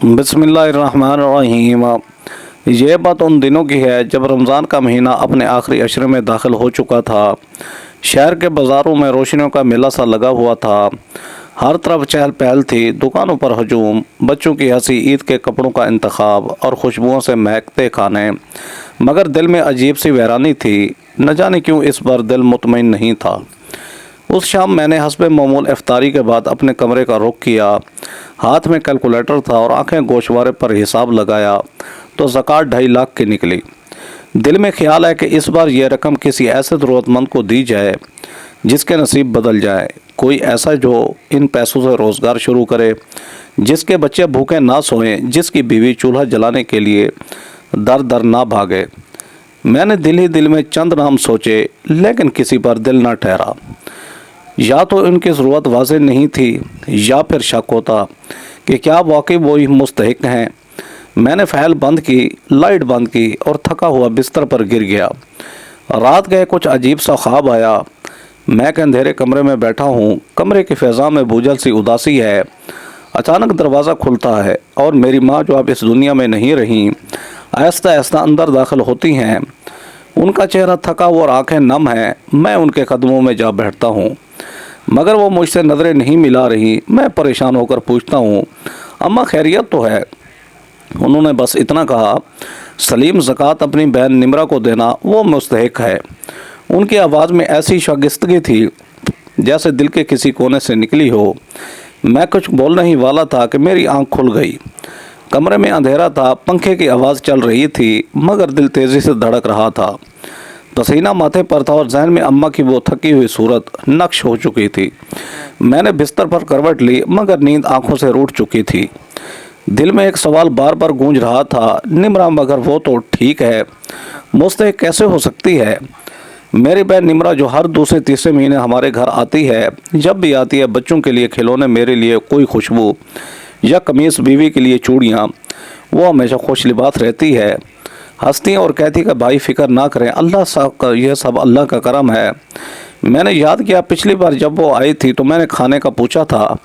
बिस्मिल्लाहिर्रहमानिर्रहीम। ये बात उन दिनों की है जब रमज़ान का महीना अपने आखिरी अशरे में दाखिल हो चुका था। शहर के बाज़ारों में रोशनियों का मेला सा लगा हुआ था। हर तरफ चहल पहल थी, दुकानों पर हजूम, बच्चों की हंसी, ईद के कपड़ों का इंतखाब और खुशबुओं से महकते खाने। मगर दिल में अजीब सी वैरानी थी। न जाने क्यों इस बार दिल मुतमईन नहीं था। उस शाम मैंने हस्बे मामूल इफ्तारी के बाद अपने कमरे का रुख किया। हाथ में कैलकुलेटर था और आंखें गोशवारे पर हिसाब लगाया तो ज़कात 2.5 लाख की निकली। दिल में ख्याल है कि इस बार यह रकम किसी ऐसे ज़रूरतमंद को दी जाए जिसके नसीब बदल जाए। कोई ऐसा जो इन पैसों से रोज़गार शुरू करे, जिसके बच्चे भूखे ना सोएं, जिसकी बीवी चूल्हा जलाने के लिए दर दर ना भागे। मैंने दिल ही दिल में चंद नाम सोचे, लेकिन किसी पर दिल ना ठहरा। या तो इनकी ज़रूरत वाज़ेह नहीं थी या फिर शक होता कि क्या वाकई वो ही मुस्तहिक हैं। मैंने फाइल बंद की, लाइट बंद की और थका हुआ बिस्तर पर गिर गया। रात गए कुछ अजीब सा ख्वाब आया। मैं एक अंधेरे कमरे में बैठा हूँ। कमरे की फ़िज़ा में बोझल सी उदासी है। अचानक दरवाज़ा खुलता है और मेरी माँ, जो अब इस दुनिया में नहीं रहीं, आहिस्ता आहिस्ता अंदर दाखिल होती हैं। उनका चेहरा थका हुआ और आँखें नम हैं। मैं उनके कदमों में जा बैठता हूँ, मगर वो मुझसे नज़रें नहीं मिला रही। मैं परेशान होकर पूछता हूँ, अम्मा खैरियत तो है? उन्होंने बस इतना कहा, सलीम, ज़कात अपनी बहन निमरा को देना, वो मुस्तहिक है। उनकी आवाज़ में ऐसी शागिस्तगी थी जैसे दिल के किसी कोने से निकली हो। मैं कुछ बोलने ही वाला था कि मेरी आंख खुल गई। कमरे में अंधेरा था, पंखे की आवाज़ चल रही थी, मगर दिल तेज़ी से धड़क रहा था। पसीना माथे पर था और जहन में अम्मा की वो थकी हुई सूरत नक्श हो चुकी थी। मैंने बिस्तर पर करवट ली, मगर नींद आंखों से रूठ चुकी थी। दिल में एक सवाल बार बार गूंज रहा था, निमरा, मगर वो तो ठीक है, मुझसे कैसे हो सकती है? मेरी बहन निमरा, जो हर दूसरे तीसरे महीने हमारे घर आती है, जब भी आती है बच्चों के लिए खिलौने, मेरे लिए कोई खुशबू या कमीज़, बीवी के लिए चूड़ियाँ, वो हमेशा खुश लिबास रहती है, हंसती हैं और कहती कि भाई फ़िक्र ना करें, अल्लाह साहब का, यह सब अल्लाह का करम है। मैंने याद किया, पिछली बार जब वो आई थी तो मैंने खाने का पूछा था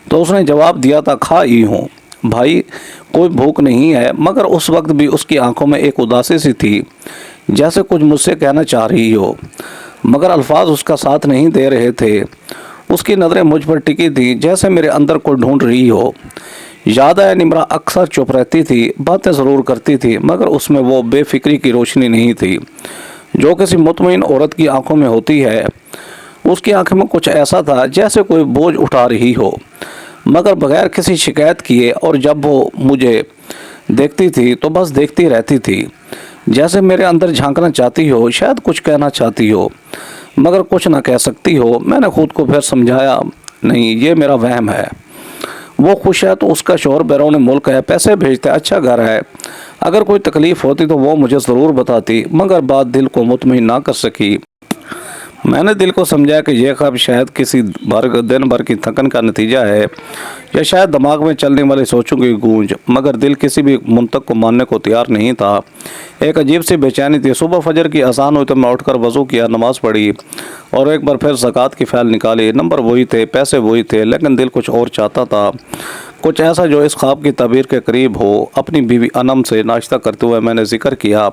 तो उसने जवाब दिया था, खा ही हूँ भाई, कोई भूख नहीं है। मगर उस वक्त भी उसकी आंखों में एक उदासी सी थी, जैसे कुछ मुझसे कहना चाह रही हो, मगर अल्फाज उसका साथ नहीं दे रहे थे। उसकी नज़रें मुझ पर टिकी थी, जैसे मेरे अंदर को ढूंढ रही हो। याद आया, निमरा अक्सर चुप रहती थी, बातें ज़रूर करती थी, मगर उसमें वो बेफिक्री की रोशनी नहीं थी जो किसी मुतमईन औरत की आंखों में होती है। उसकी आंखों में कुछ ऐसा था जैसे कोई बोझ उठा रही हो, मगर बगैर किसी शिकायत किए। और जब वो मुझे देखती थी तो बस देखती रहती थी, जैसे मेरे अंदर झांकना चाहती हो, शायद कुछ कहना चाहती हो, मगर कुछ ना कह सकती हो। मैंने खुद को फिर समझाया, नहीं, ये मेरा वहम है। वो खुश है तो उसका शौहर बैरून मुल्क है, पैसे भेजते, अच्छा घर है। अगर कोई तकलीफ़ होती तो वो मुझे ज़रूर बताती, मगर बात दिल को मुतमईन ना कर सकी। मैंने दिल को समझाया कि यह ख्वाब शायद किसी दिन भर की थकन का नतीजा है, या शायद दिमाग में चलने वाली सोचों की गूंज, मगर दिल किसी भी मुंतक को मानने को तैयार नहीं था। एक अजीब सी बेचैनी थी। सुबह फजर की अज़ान हुई तो मैं उठकर वज़ू किया, नमाज़ पढ़ी और एक बार फिर ज़कात की फ़ाइल निकाली। नंबर वही थे, पैसे वही थे, लेकिन दिल कुछ और चाहता था, कुछ ऐसा जो इस ख्वाब की ताबीर के करीब हो। अपनी बीवी अनम से नाश्ता करते हुए मैंने जिक्र किया,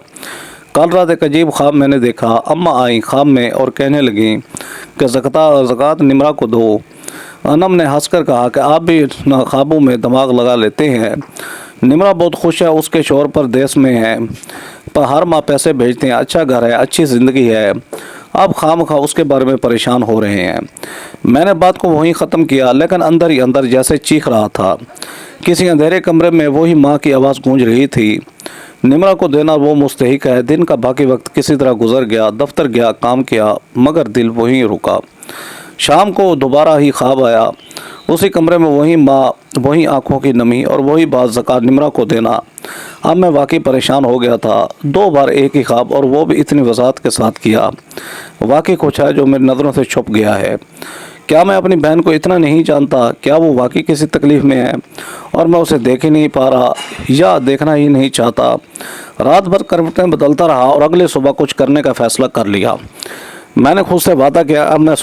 कल रात एक अजीब ख्वाब मैंने देखा। अम्मा आई ख्वाब में और कहने लगी कि ज़कात निमरा को दो। अनम ने हंसकर कहा कि आप भी ख्वाबों में दिमाग लगा लेते हैं। निमरा बहुत खुश है, उसके शौहर परदेश में है, पर हर माह पैसे भेजते हैं, अच्छा घर है, अच्छी ज़िंदगी है। आप खामखा उसके बारे में परेशान हो रहे हैं। मैंने बात को वहीं ख़त्म किया, लेकिन अंदर ही अंदर जैसे चीख रहा था। किसी अंधेरे कमरे में वही माँ की आवाज़ गूंज रही थी, निमरा को देना वो मुस्तहिक है। दिन का बाकी वक्त किसी तरह गुजर गया, दफ्तर गया, काम किया, मगर दिल वहीं रुका। शाम को दोबारा ही ख्वाब आया, उसी कमरे में वही माँ, वही आंखों की नमी और वही बात, ज़कात निमरा को देना। अब मैं वाकई परेशान हो गया था। 2 बार एक ही ख्वाब, और वो भी इतनी वज़ाहत के साथ किया। वाकई कुछ है जो मेरी नज़रों से छुप गया है। क्या मैं अपनी बहन को इतना नहीं जानता? क्या वो वाकई किसी तकलीफ़ में है और मैं उसे देख ही नहीं पा रहा, या देखना ही नहीं चाहता? रात भर करवटें बदलता रहा और अगले सुबह कुछ करने का फ़ैसला कर लिया। मैंने खुद से वादा किया, अब मैं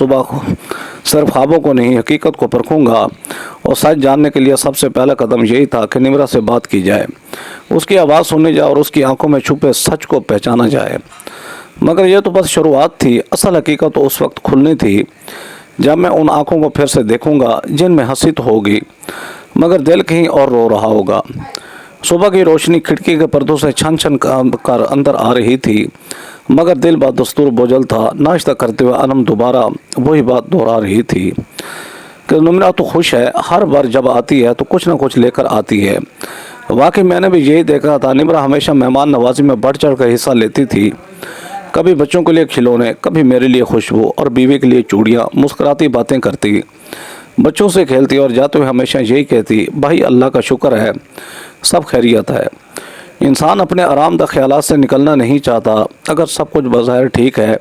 सिर्फ ख्वाबों को नहीं, हकीकत को परखूंगा। और सच जानने के लिए सबसे पहला कदम यही था कि निम्रा से बात की जाए, उसकी आवाज़ सुनी जाए और उसकी आंखों में छुपे सच को पहचाना जाए। मगर यह तो बस शुरुआत थी। असल हकीकत तो उस वक्त खुलनी थी जब मैं उन आंखों को फिर से देखूंगा जिनमें हंसी तो होगी मगर दिल कहीं और रो रहा होगा। सुबह की रोशनी खिड़की के पर्दों से छन छन कर अंदर आ रही थी, मगर दिल बदस्तूर बोझल था। नाश्ता करते हुए अनम दोबारा वही बात दोहरा रही थी कि निम्रा तो खुश है, हर बार जब आती है तो कुछ ना कुछ लेकर आती है। वाकई मैंने भी यही देखा था। निम्रा हमेशा मेहमान नवाजी में बढ़ चढ़ कर हिस्सा लेती थी। कभी बच्चों के लिए खिलौने, कभी मेरे लिए खुशबू और बीवी के लिए चूड़ियाँ। मुस्कुराती बातें करती, बच्चों से खेलती और जाते हुए हमेशा यही कहती, भाई अल्लाह का शुक्र है, सब खैरियत है। इंसान अपने आरामदा ख्यालात से निकलना नहीं चाहता। अगर सब कुछ बज़ाहिर ठीक है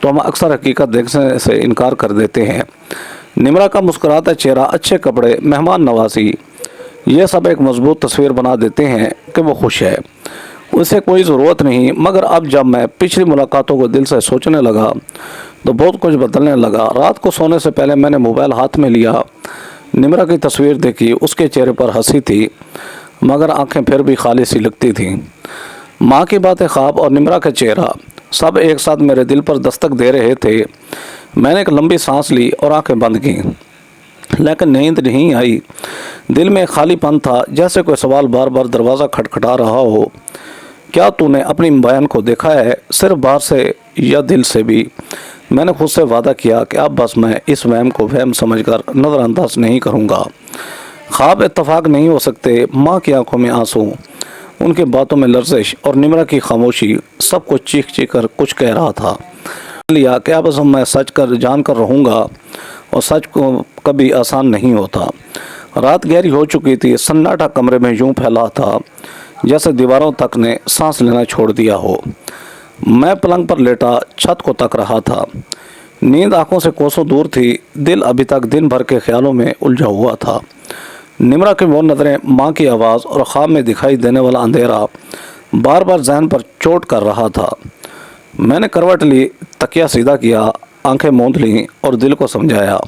तो हम अक्सर हकीकत देखने से इनकार कर देते हैं। निम्रा का मुस्कुराता चेहरा, अच्छे कपड़े, मेहमान नवाजी, ये सब एक मजबूत तस्वीर बना देते हैं कि वो खुश है, उसे कोई ज़रूरत नहीं। मगर अब जब मैं पिछली मुलाकातों को दिल से सोचने लगा तो बहुत कुछ बदलने लगा। रात को सोने से पहले मैंने मोबाइल हाथ में लिया, निम्रा की तस्वीर देखी। उसके चेहरे पर हंसी थी मगर आंखें फिर भी खाली सी लगती थीं। माँ की बातें, ख्वाब और निम्रा का चेहरा सब एक साथ मेरे दिल पर दस्तक दे रहे थे। मैंने एक लंबी सांस ली और आंखें बंद की, लेकिन नींद नहीं आई। दिल में खालीपन था, जैसे कोई सवाल बार बार दरवाज़ा खटखटा रहा हो। क्या तूने अपनी बयान को देखा है, सिर्फ बाहर से या दिल से भी? मैंने खुद से वादा किया कि अब बस मैं इस वहम को वहम समझकर नज़रअंदाज नहीं करूँगा। ख्वाब इत्तफाक नहीं हो सकते। माँ की आंखों में आंसू, उनकी बातों में लर्जिश और निम्रा की खामोशी, सब कुछ चीख चीख कर कुछ कह रहा था। लिया कि अब मैं सच कर जान कर रहूँगा और सच को कभी आसान नहीं होता। रात गहरी हो चुकी थी। सन्नाटा कमरे में यूं फैला था जैसे दीवारों तक ने सांस लेना छोड़ दिया हो। मैं पलंग पर लेटा छत को तक रहा था। नींद आंखों से कोसों दूर थी। दिल अभी तक दिन भर के ख्यालों में उलझा हुआ था। निम्रा की वो नज़रें, माँ की आवाज़ और ख्वाब में दिखाई देने वाला अंधेरा बार बार जहन पर चोट कर रहा था। मैंने करवट ली, तकिया सीधा किया, आंखें मूंद लीं और दिल को समझाया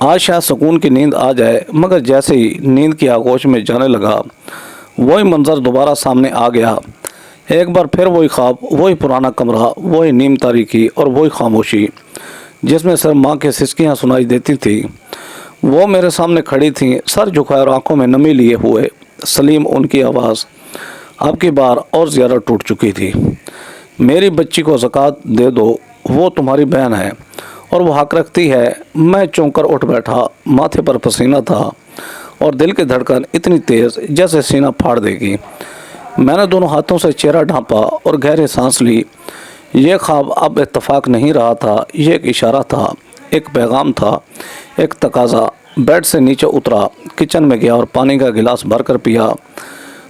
आज शायद सुकून की नींद आ जाए। मगर जैसे ही नींद की आगोश में जाने लगा, वही मंजर दोबारा सामने आ गया। एक बार फिर वही ख्वाब, वही पुराना कमरा, वही नीम तारीकी और वही खामोशी जिसमें सिर्फ माँ की सिसकियाँ सुनाई देती थी। वो मेरे सामने खड़ी थी, सर झुकाए और आंखों में नमी लिए हुए। सलीम, उनकी आवाज़ अब की बार और ज़्यादा टूट चुकी थी। मेरी बच्ची को ज़कात दे दो, वो तुम्हारी बहन है और वो हक रखती है। मैं चौंक कर उठ बैठा। माथे पर पसीना था और दिल की धड़कन इतनी तेज़ जैसे सीना फाड़ देगी। मैंने दोनों हाथों से चेहरा ढांपा और गहरी सांस ली। ये ख्वाब अब इत्तफाक नहीं रहा था, ये एक इशारा था, एक पैगाम था, एक तकाजा। बेड से नीचे उतरा, किचन में गया और पानी का गिलास भरकर पिया।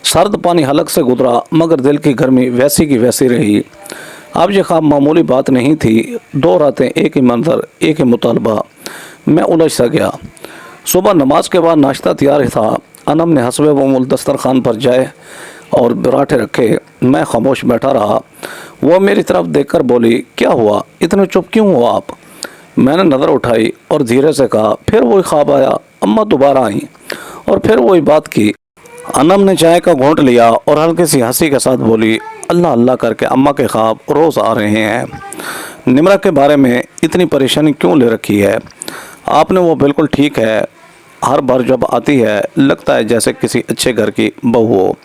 सर्द पानी हलक से गुजरा मगर दिल की गर्मी वैसी की वैसी रही। अब ये ख्वाब मामूली बात नहीं थी। 2 रातें, एक ही मंजर, एक ही मुतालबा। मैं उलझ सा गया। सुबह नमाज के बाद नाश्ता तैयार था। अनम ने हसबे मामूल दस्तरखान पर जाए और पराठे रखे। मैं खामोश बैठा रहा। वो मेरी तरफ देखकर बोली, क्या हुआ, इतने चुप क्यों हो आप? मैंने नज़र उठाई और धीरे से कहा, फिर वही ख्वाब आया। अम्मा दोबारा आई और फिर वही बात की। अनम ने चाय का घोंट लिया और हल्की सी हंसी के साथ बोली, अल्लाह अल्लाह करके अम्मा के ख्वाब रोज़ आ रहे हैं। निम्रा के बारे में इतनी परेशानी क्यों ले रखी है आपने? वो बिल्कुल ठीक है। हर बार जब आती है लगता है जैसे किसी अच्छे घर की बहू हो,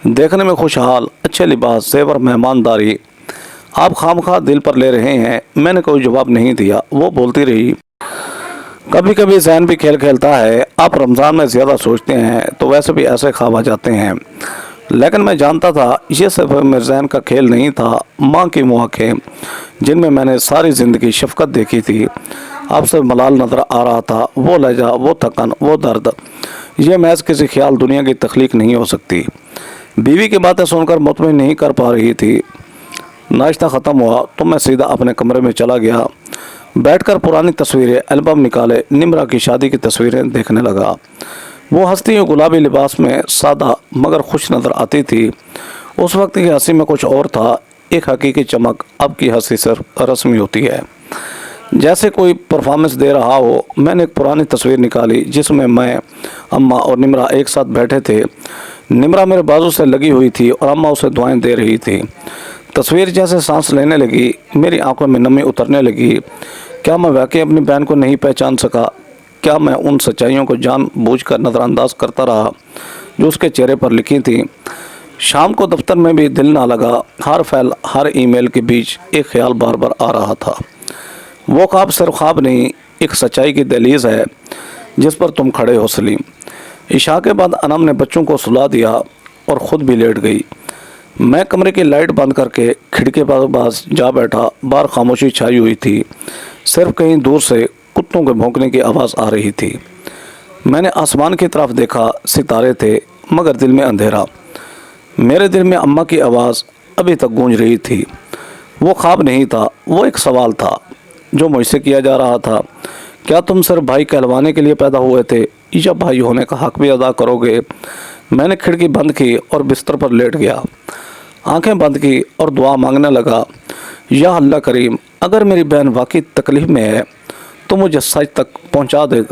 देखने में खुशहाल, अच्छे लिबास, जेवर, मेहमानदारी। आप खामखा दिल पर ले रहे हैं। मैंने कोई जवाब नहीं दिया। वो बोलती रही, कभी कभी जहन भी खेल खेलता है। आप रमज़ान में ज़्यादा सोचते हैं तो वैसे भी ऐसे ख्वाब आ जाते हैं। लेकिन मैं जानता था ये सिर्फ मेरे जहन का खेल नहीं था। माँ की वो आँखें जिनमें मैंने सारी ज़िंदगी शफ़क़त देखी थी, अब से मलाल नज़र आ रहा था। वो लहजा, वो थकन, वो दर्द, ये महज किसी ख्याल दुनिया की तख्लीक नहीं हो सकती। बीवी की बातें सुनकर मुतमईन नहीं कर पा रही थी। नाश्ता ख़त्म हुआ तो मैं सीधा अपने कमरे में चला गया। बैठकर पुरानी तस्वीरें, एल्बम निकाले, निम्रा की शादी की तस्वीरें देखने लगा। वो हंसती हुई गुलाबी लिबास में सादा मगर खुश नज़र आती थी। उस वक्त की हंसी में कुछ और था, एक हकीकी चमक। अब की हंसी सिर्फ रस्मी होती है। जैसे कोई परफॉर्मेंस दे रहा हो। मैंने एक पुरानी तस्वीर निकाली जिसमें मैं, अम्मा और निमरा एक साथ बैठे थे। निमरा मेरे बाजू से लगी हुई थी और अम्मा उसे दुआएं दे रही थी। तस्वीर जैसे सांस लेने लगी, मेरी आंखों में नमी उतरने लगी। क्या मैं वाकई अपनी बहन को नहीं पहचान सका? क्या मैं उन सच्चाइयों को जानबूझकर नज़रअंदाज करता रहा जो उसके चेहरे पर लिखी थी? शाम को दफ्तर में भी दिल ना लगा। हर फाइल, हर ईमेल के बीच एक ख्याल बार बार आ रहा था। वो ख्वाब सिर्फ ख्वाब नहीं, एक सच्चाई की दहलीज है जिस पर तुम खड़े हो सलीम। इशा के बाद अनम ने बच्चों को सुला दिया और ख़ुद भी लेट गई। मैं कमरे की लाइट बंद करके खिड़की पर पास जा बैठा। बाहर खामोशी छाई हुई थी, सिर्फ कहीं दूर से कुत्तों के भौंकने की आवाज़ आ रही थी। मैंने आसमान की तरफ देखा, सितारे थे मगर दिल में अंधेरा। मेरे दिल में अम्मा की आवाज़ अभी तक गूंज रही थी। वो ख्वाब नहीं था, वो एक सवाल था जो मुझसे किया जा रहा था। क्या तुम सिर्फ भाई कहलवाने के लिए पैदा हुए थे या भाई होने का हक भी अदा करोगे? मैंने खिड़की बंद की और बिस्तर पर लेट गया। आंखें बंद की और दुआ मांगने लगा, या अल्लाह करीम, अगर मेरी बहन वाकई तकलीफ़ में है तो मुझे सच तक पहुंचा दे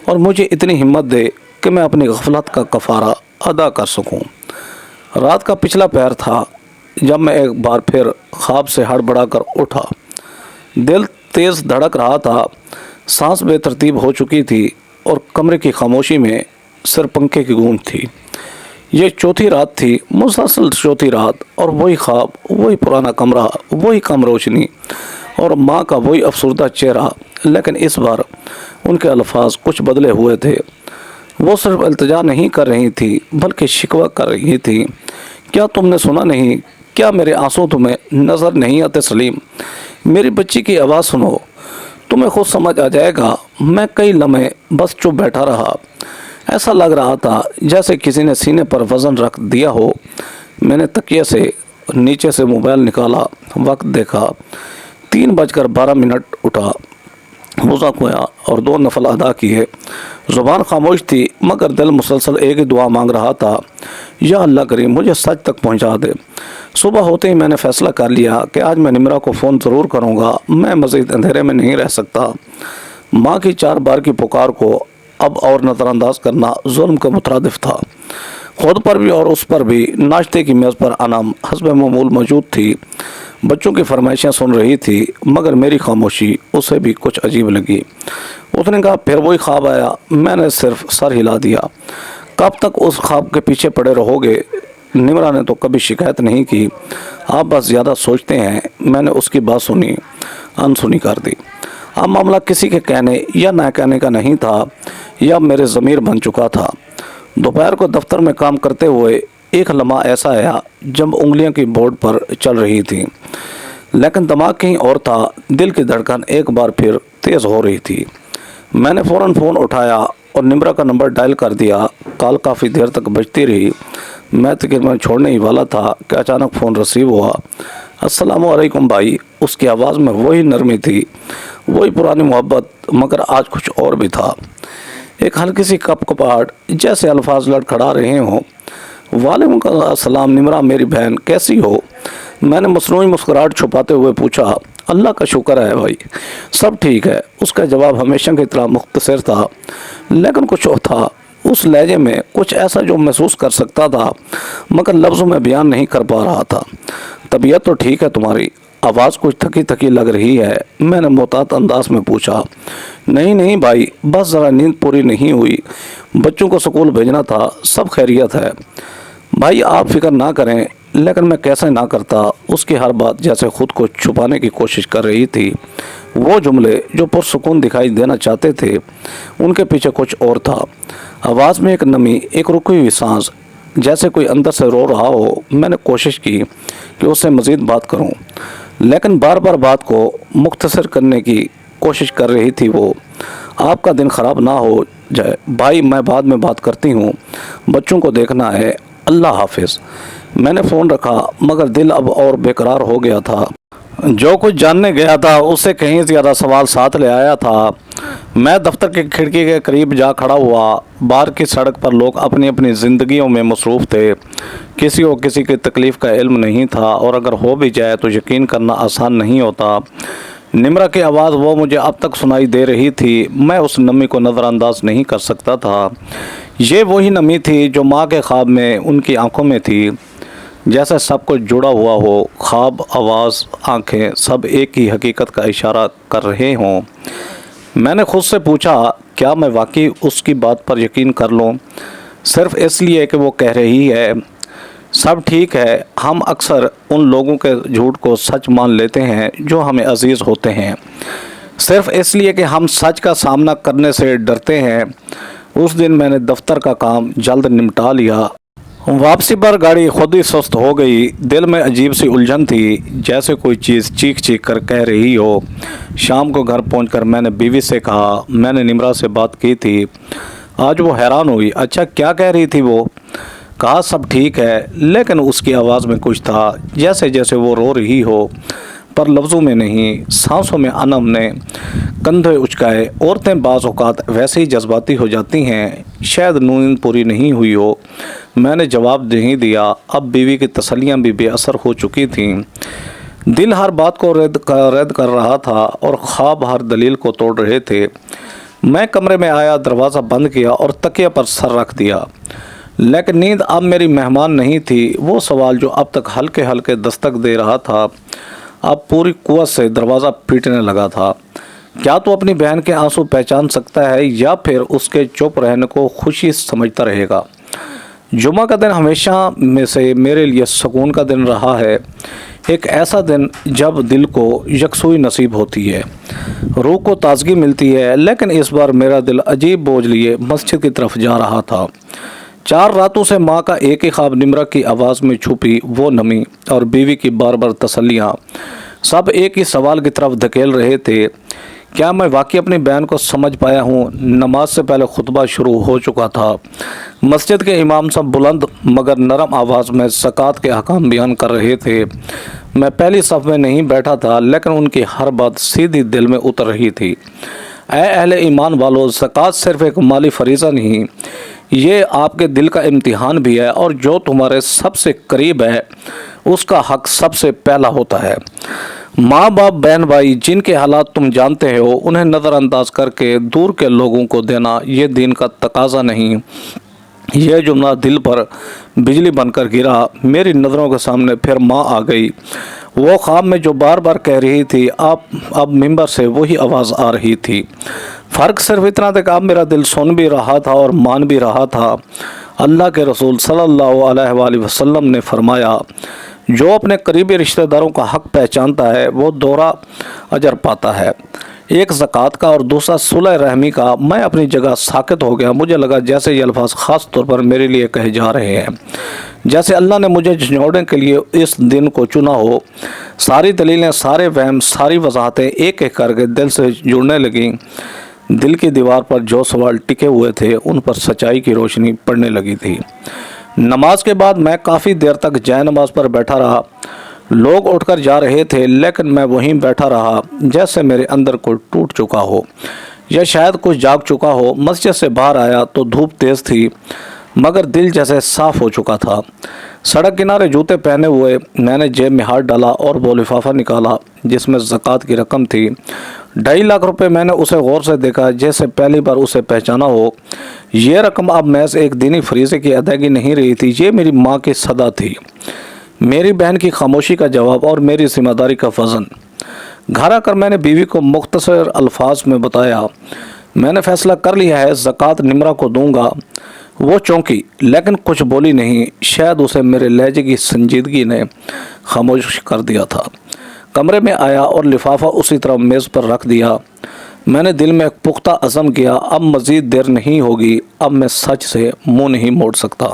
और मुझे इतनी हिम्मत दे कि मैं अपनी गफलत का कफ़ारा अदा कर सकूं। रात का पिछला पहर था जब मैं एक बार फिर ख्वाब से हड़बड़ा कर उठा। दिल तेज़ धड़क रहा था, सांस बेतरतीब हो चुकी थी और कमरे की खामोशी में सिर्फ पंखे की गूंज थी। ये चौथी रात थी, मुसलसल चौथी रात, और वही ख्वाब, वही पुराना कमरा, वही कम रोशनी और माँ का वही अफसरदा चेहरा। लेकिन इस बार उनके अल्फाज कुछ बदले हुए थे। वो सिर्फ इल्तिजा नहीं कर रही थी बल्कि शिकवा कर रही थी। क्या तुमने सुना नहीं? क्या मेरे आंसू तुम्हें नज़र नहीं आते सलीम? मेरी बच्ची की आवाज़ सुनो, तुम्हें खुद समझ आ जाएगा। मैं कई लम्हे बस चुप बैठा रहा। ऐसा लग रहा था जैसे किसी ने सीने पर वज़न रख दिया हो। मैंने तकिए से नीचे से मोबाइल निकाला, वक्त देखा, 3:12। उठा, वज़ा किया और 2 नफल अदा किए। ज़ुबान खामोश थी मगर दिल मुसलसल एक ही दुआ मांग रहा था, या अल्लाह करीम, मुझे सच तक पहुंचा दे। सुबह होते ही मैंने फ़ैसला कर लिया कि आज मैं निमरा को फ़ोन ज़रूर करूंगा। मैं मज़ीद अंधेरे में नहीं रह सकता। माँ की 4 बार की पुकार को अब और नज़रअंदाज करना जुल्म का मुतरादिफ था। खुद पर भी और उस पर भी। नाश्ते की मेज़ पर अनम हस्ब मामूल मौजूद थी, बच्चों की फरमाइशें सुन रही थी मगर मेरी खामोशी उसे भी कुछ अजीब लगी। उसने कहा, फिर वही ख्वाब आया? मैंने सिर्फ सर हिला दिया। कब तक उस ख्वाब के पीछे पड़े रहोगे? निमरा ने तो कभी शिकायत नहीं की, आप बस ज़्यादा सोचते हैं। मैंने उसकी बात सुनी, अनसुनी कर दी। अब मामला किसी के कहने या ना कहने का नहीं था, यह मेरे ज़मीर बन चुका था। दोपहर को दफ्तर में काम करते हुए एक लम्हा ऐसा आया जब उंगलियां की बोर्ड पर चल रही थी लेकिन दिमाग कहीं और था। दिल की धड़कन एक बार फिर तेज़ हो रही थी। मैंने फ़ौरन फ़ोन उठाया और निमरा का नंबर डायल कर दिया। कॉल काफ़ी देर तक बजती रही। मैं तकरीबन छोड़ने ही वाला था कि अचानक फ़ोन रिसीव हुआ। अस्सलामु अलैकुम भाई। उसकी आवाज़ में वही नरमी थी, वही पुरानी मोहब्बत, मगर आज कुछ और भी था। एक हल्की सी कपकपाहट, जैसे अल्फाज लड़खड़ा रहे हों। वालेकुम अस्सलाम निमरा, मेरी बहन, कैसी हो? मैंने मसनूई मुस्कुराहट छुपाते हुए पूछा। अल्लाह का शुक्र है भाई, सब ठीक है। उसका जवाब हमेशा की तरह मुख्तसर था लेकिन कुछ और था उस लहजे में, कुछ ऐसा जो महसूस कर सकता था मगर लफ्ज़ों में बयान नहीं कर पा रहा था। तबीयत तो ठीक है तुम्हारी? आवाज़ कुछ थकी थकी लग रही है, मैंने मोहतात अंदाज में पूछा। नहीं नहीं भाई, बस ज़रा नींद पूरी नहीं हुई, बच्चों को स्कूल भेजना था, सब खैरियत है। भाई आप फिक्र ना करें, लेकिन मैं कैसे ना करता। उसकी हर बात जैसे खुद को छुपाने की कोशिश कर रही थी। वो जुमले जो पुरसुकून दिखाई देना चाहते थे उनके पीछे कुछ और था। आवाज़ में एक नमी, एक रुकी हुई सांस, जैसे कोई अंदर से रो रहा हो। मैंने कोशिश की कि उससे मज़ीद बात करूं, लेकिन बार बार बात को मुख्तसर करने की कोशिश कर रही थी वो। आपका दिन ख़राब ना हो जाए भाई, मैं बाद में बात करती हूँ, बच्चों को देखना है, अल्लाह हाफिज़। मैंने फ़ोन रखा मगर दिल अब और बेकरार हो गया था। जो कुछ जानने गया था उससे कहीं ज़्यादा सवाल साथ ले आया था। मैं दफ्तर की खिड़की के करीब जा खड़ा हुआ। बाहर की सड़क पर लोग अपनी अपनी ज़िंदगियों में मसरूफ़ थे। किसी को किसी की तकलीफ़ का इल्म नहीं था और अगर हो भी जाए तो यकीन करना आसान नहीं होता। نمرا کی آواز وہ مجھے اب تک سنائی دے رہی تھی، میں اس نمی کو نظر انداز نہیں کر سکتا تھا۔ یہ وہی نمی تھی جو ماں کے خواب میں ان کی آنکھوں میں تھی، جیسے سب کچھ جڑا ہوا ہو، خواب، آواز، آنکھیں، سب ایک ہی حقیقت کا اشارہ کر رہے ہوں۔ میں نے خود سے پوچھا، کیا میں واقعی اس کی بات پر یقین کر لوں، صرف اس لیے کہ وہ کہہ رہی ہے؟ سب ٹھیک ہے، ہم اکثر ان لوگوں کے جھوٹ کو سچ مان لیتے ہیں جو ہمیں عزیز ہوتے ہیں، صرف اس لیے کہ ہم سچ کا سامنا کرنے سے ڈرتے ہیں۔ اس دن میں نے دفتر کا کام جلد نمٹا لیا۔ واپسی پر گاڑی خود ہی سست ہو گئی۔ دل میں عجیب سی الجھن تھی، جیسے کوئی چیز چیخ چیخ کر کہہ رہی ہو۔ شام کو گھر پہنچ کر میں نے بیوی سے کہا، میں نے نمرا سے بات کی تھی۔ آج وہ حیران ہوئی۔ اچھا، کیا کہہ رہی تھی وہ؟ کہا سب ٹھیک ہے، لیکن اس کی آواز میں کچھ تھا، جیسے وہ رو رہی ہو، پر لفظوں میں نہیں، سانسوں میں انم نے کندھے اچکائے۔ عورتیں بعض اوقات ویسے ہی جذباتی ہو جاتی ہیں، شاید نیند پوری نہیں ہوئی ہو۔ میں نے جواب نہیں دیا۔ اب بیوی کی تسلیاں بھی بے اثر ہو چکی تھیں۔ دل ہر بات کو رد کر رہا تھا اور خواب ہر دلیل کو توڑ رہے تھے۔ میں کمرے میں آیا، دروازہ بند کیا اور تکیے پر سر رکھ دیا، لیکن نیند اب میری مہمان نہیں تھی۔ وہ سوال جو اب تک ہلکے ہلکے دستک دے رہا تھا، اب پوری قوت سے دروازہ پیٹنے لگا تھا۔ کیا تو اپنی بہن کے آنسو پہچان سکتا ہے یا پھر اس کے چپ رہنے کو خوشی سمجھتا رہے گا؟ جمعہ کا دن ہمیشہ میں سے میرے لیے سکون کا دن رہا ہے، ایک ایسا دن جب دل کو یکسوئی نصیب ہوتی ہے، روح کو تازگی ملتی ہے۔ لیکن اس بار میرا دل عجیب بوجھ لیے مسجد کی طرف جا رہا تھا۔ 4 راتوں سے ماں کا ایک ہی خواب، نمرا کی آواز میں چھپی وہ نمی اور بیوی کی بار بار تسلیاں، سب ایک ہی سوال کی طرف دھکیل رہے تھے، کیا میں واقعی اپنی بہن کو سمجھ پایا ہوں؟ نماز سے پہلے خطبہ شروع ہو چکا تھا۔ مسجد کے امام صاحب بلند مگر نرم آواز میں زکوٰۃ کے احکام بیان کر رہے تھے۔ میں پہلی صف میں نہیں بیٹھا تھا، لیکن ان کی ہر بات سیدھی دل میں اتر رہی تھی۔ اے اہل ایمان والو، زکوٰۃ صرف ایک مالی فریضہ نہیں، یہ آپ کے دل کا امتحان بھی ہے، اور جو تمہارے سب سے قریب ہے اس کا حق سب سے پہلا ہوتا ہے۔ ماں باپ، بہن بھائی، جن کے حالات تم جانتے ہو، انہیں نظر انداز کر کے دور کے لوگوں کو دینا یہ دین کا تقاضا نہیں۔ یہ جملہ دل پر بجلی بن کر گرا۔ میری نظروں کے سامنے پھر ماں آ گئی، وہ خواب میں جو بار بار کہہ رہی تھی، اب ممبر سے وہی آواز آ رہی تھی۔ فرق صرف اتنا تھا کہ اب میرا دل سن بھی رہا تھا اور مان بھی رہا تھا۔ اللہ کے رسول صلی اللہ علیہ وآلہ وسلم نے فرمایا، جو اپنے قریبی رشتہ داروں کا حق پہچانتا ہے وہ دوہرا اجر پاتا ہے، ایک زکوٰۃ کا اور دوسرا صلح رحمی کا۔ میں اپنی جگہ ساکت ہو گیا۔ مجھے لگا جیسے یہ الفاظ خاص طور پر میرے لیے کہے جا رہے ہیں، جیسے اللہ نے مجھے جھنجھوڑنے کے لیے اس دن کو چنا ہو۔ ساری دلیلیں، سارے وہم، ساری وضاحتیں ایک ایک کر کے دل سے جڑنے لگیں۔ دل کی دیوار پر جو سوال ٹکے ہوئے تھے ان پر سچائی کی روشنی پڑنے لگی تھی۔ نماز کے بعد میں کافی دیر تک جائے نماز پر بیٹھا رہا۔ لوگ اٹھ کر جا رہے تھے، لیکن میں وہیں بیٹھا رہا، جیسے میرے اندر کوئی ٹوٹ چکا ہو یا شاید کچھ جاگ چکا ہو۔ مسجد سے باہر آیا تو دھوپ تیز تھی، مگر دل جیسے صاف ہو چکا تھا۔ سڑک کنارے جوتے پہنے ہوئے میں نے جیب میں ہاتھ ڈالا اور وہ لفافہ نکالا جس میں زکوٰۃ کی رقم تھی۔ 2.5 لاکھ روپے۔ میں نے اسے غور سے دیکھا، جیسے پہلی بار اسے پہچانا ہو۔ یہ رقم اب محض ایک دینی فریضے کی ادائیگی نہیں رہی تھی، یہ میری ماں کی صدا تھی، میری بہن کی خاموشی کا جواب اور میری ذمہ داری کا وزن۔ گھر آ کر میں نے بیوی کو مختصر الفاظ میں بتایا، میں نے فیصلہ کر لیا ہے، زکوٰۃ نمرا کو دوں گا۔ وہ چونکی، لیکن کچھ بولی نہیں، شاید اسے میرے لہجے کی سنجیدگی نے خاموش کر دیا تھا۔ کمرے میں آیا اور لفافہ اسی طرح میز پر رکھ دیا۔ میں نے دل میں ایک پختہ عزم کیا، اب مزید دیر نہیں ہوگی، اب میں سچ سے منہ نہیں موڑ سکتا۔